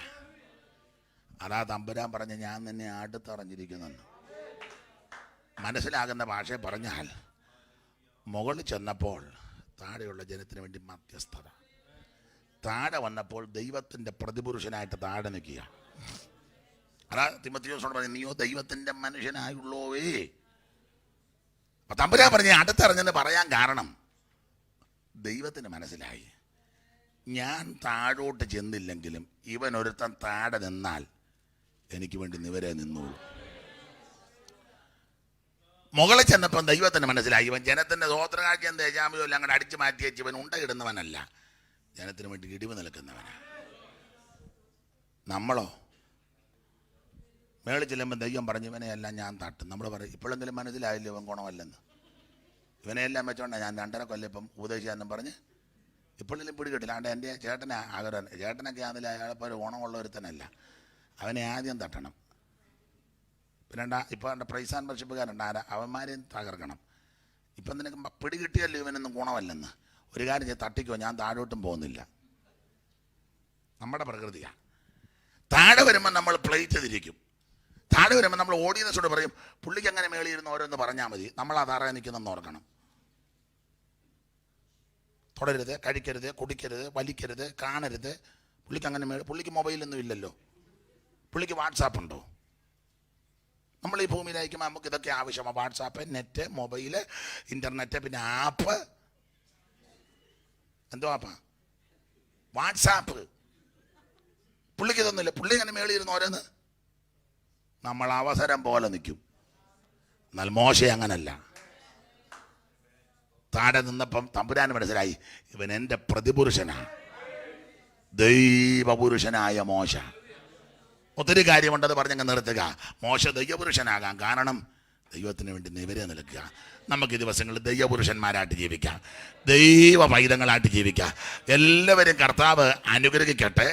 അതാ തമ്പുരാൻ പറഞ്ഞ ഞാൻ നിന്നെ അടുത്തറിഞ്ഞിരിക്കുന്നു. മനസ്സിലാകുന്ന ഭാഷ പറഞ്ഞാൽ മുകളിൽ ചെന്നപ്പോൾ താഴെയുള്ള ജനത്തിന് വേണ്ടി മധ്യസ്ഥത. താഴെ വന്നപ്പോൾ ദൈവത്തിൻ്റെ പ്രതിപുരുഷനായിട്ട് താഴെ നിൽക്കുക. അതാ തിമോഥെയോസിനോട് പറഞ്ഞു, നീയോ ദൈവത്തിൻ്റെ മനുഷ്യനായുള്ളോവേ. അപ്പം തമ്പുരാൻ പറഞ്ഞ് അടുത്തറിഞ്ഞെന്ന് പറയാൻ കാരണം ദൈവത്തിന് മനസ്സിലായി, ഞാൻ താഴോട്ട് ചെന്നില്ലെങ്കിലും ഇവൻ ഒരുത്തൻ താഴെ നിന്നാൽ എനിക്ക് വേണ്ടി നിവരെ നിന്നോളൂ. മുകളിൽ ചെന്നപ്പം ദൈവത്തിന് മനസ്സിലായി, ഇവൻ ജനത്തിൻ്റെ സ്വോത്രകാഴ്ചയും ദേശാമിയോ എല്ലാം അങ്ങോട്ട് അടിച്ചു മാറ്റി വെച്ച് ഇവൻ ഉണ്ടയിടുന്നവനല്ല, ജനത്തിന് വേണ്ടി ഇടിവ് നിൽക്കുന്നവനാണ്. നമ്മളോ മേളിൽ ചെല്ലുമ്പോൾ ദൈവം പറഞ്ഞു, ഇവനെയെല്ലാം ഞാൻ തട്ടും. നമ്മൾ പറയും, ഇപ്പോഴെങ്കിലും മനസ്സിലായില്ല ഇവൻ ഗുണമല്ലെന്ന്. ഇവനെയെല്ലാം വെച്ചോണ്ടാണ് ഞാൻ 2.5 കൊല്ലം ഇപ്പം ഉപദേശിക്കാന്നും പറഞ്ഞ് ഇപ്പോഴെങ്കിലും പിടികിട്ടില്ല. അതുകൊണ്ട് എൻ്റെ ചേട്ടനെ ആഗ്രഹം, ചേട്ടനൊക്കെ ആണെന്നില്ല അയാളിപ്പോൾ ഒരു ഗുണമുള്ള ഒരുത്തനല്ല, അവനെ ആദ്യം തട്ടണം. പിന്നെ ഇപ്പോൾ എൻ്റെ പ്രൈസ് ആൻഡ് വർഷിപ്പുകാരുണ്ട്, അവന്മാരെയും തകർക്കണം. ഇപ്പം നിനക്ക് പിടികിട്ടിയല്ലോ ഇവനൊന്നും ഗുണമല്ലെന്ന്. ഒരു കാര്യം ചെയ്ത് തട്ടിക്കോ, ഞാൻ താഴോട്ടും പോകുന്നില്ല. നമ്മുടെ പ്രകൃതിയാണ്. താഴെ വരുമ്പോൾ നമ്മൾ പ്ലേറ്റ് തിരിക്കും. താഴെ വരുമ്പോൾ നമ്മൾ ഓഡിയൻസോട് പറയും, പുള്ളിക്ക് അങ്ങനെ മേളിയിരുന്ന് ഓരോന്ന് പറഞ്ഞാൽ മതി, നമ്മൾ ആ താറ നിൽക്കുന്നെന്ന് ഓർക്കണം. തൊടരുത്, കഴിക്കരുത്, കുടിക്കരുത്, വലിക്കരുത്, കാണരുത്. പുള്ളിക്ക് അങ്ങനെ പുള്ളിക്ക് മൊബൈലൊന്നും ഇല്ലല്ലോ, പുള്ളിക്ക് വാട്സാപ്പ് ഉണ്ടോ? നമ്മൾ ഈ ഭൂമിയിലായിരിക്കുമ്പോൾ നമുക്ക് ഇതൊക്കെ ആവശ്യമാണ്. വാട്സാപ്പ്, നെറ്റ്, മൊബൈല്, ഇൻ്റർനെറ്റ്, പിന്നെ ആപ്പ്. എന്തോ ആപ്പാ? വാട്സാപ്പ്. പുള്ളിക്ക് ഇതൊന്നുമില്ല, പുള്ളി അങ്ങനെ മേളിയിരുന്ന് ഓരോന്ന്. നമ്മൾ അവസരം പോലെ നിൽക്കും. എന്നാൽ മോശ അങ്ങനല്ല. താഴെ നിന്നപ്പം തമ്പുരാന് മനസ്സിലായി, ഇവൻ എൻ്റെ പ്രതിപുരുഷനാണ്, ദൈവപുരുഷനായ മോശ. ഒത്തിരി കാര്യമുണ്ടത് പറഞ്ഞങ്ങ് നിർത്തുക. മോശ ദൈവപുരുഷനാകാം, കാരണം ദൈവത്തിന് വേണ്ടി നിവരെ നിൽക്കുക. നമുക്ക് ഈ ദിവസങ്ങളിൽ ദൈവപുരുഷന്മാരായിട്ട് ജീവിക്കാം, ദൈവ പൈതങ്ങളായിട്ട് ജീവിക്കാം. എല്ലാവരും കർത്താവ് അനുഗ്രഹിക്കട്ടെ.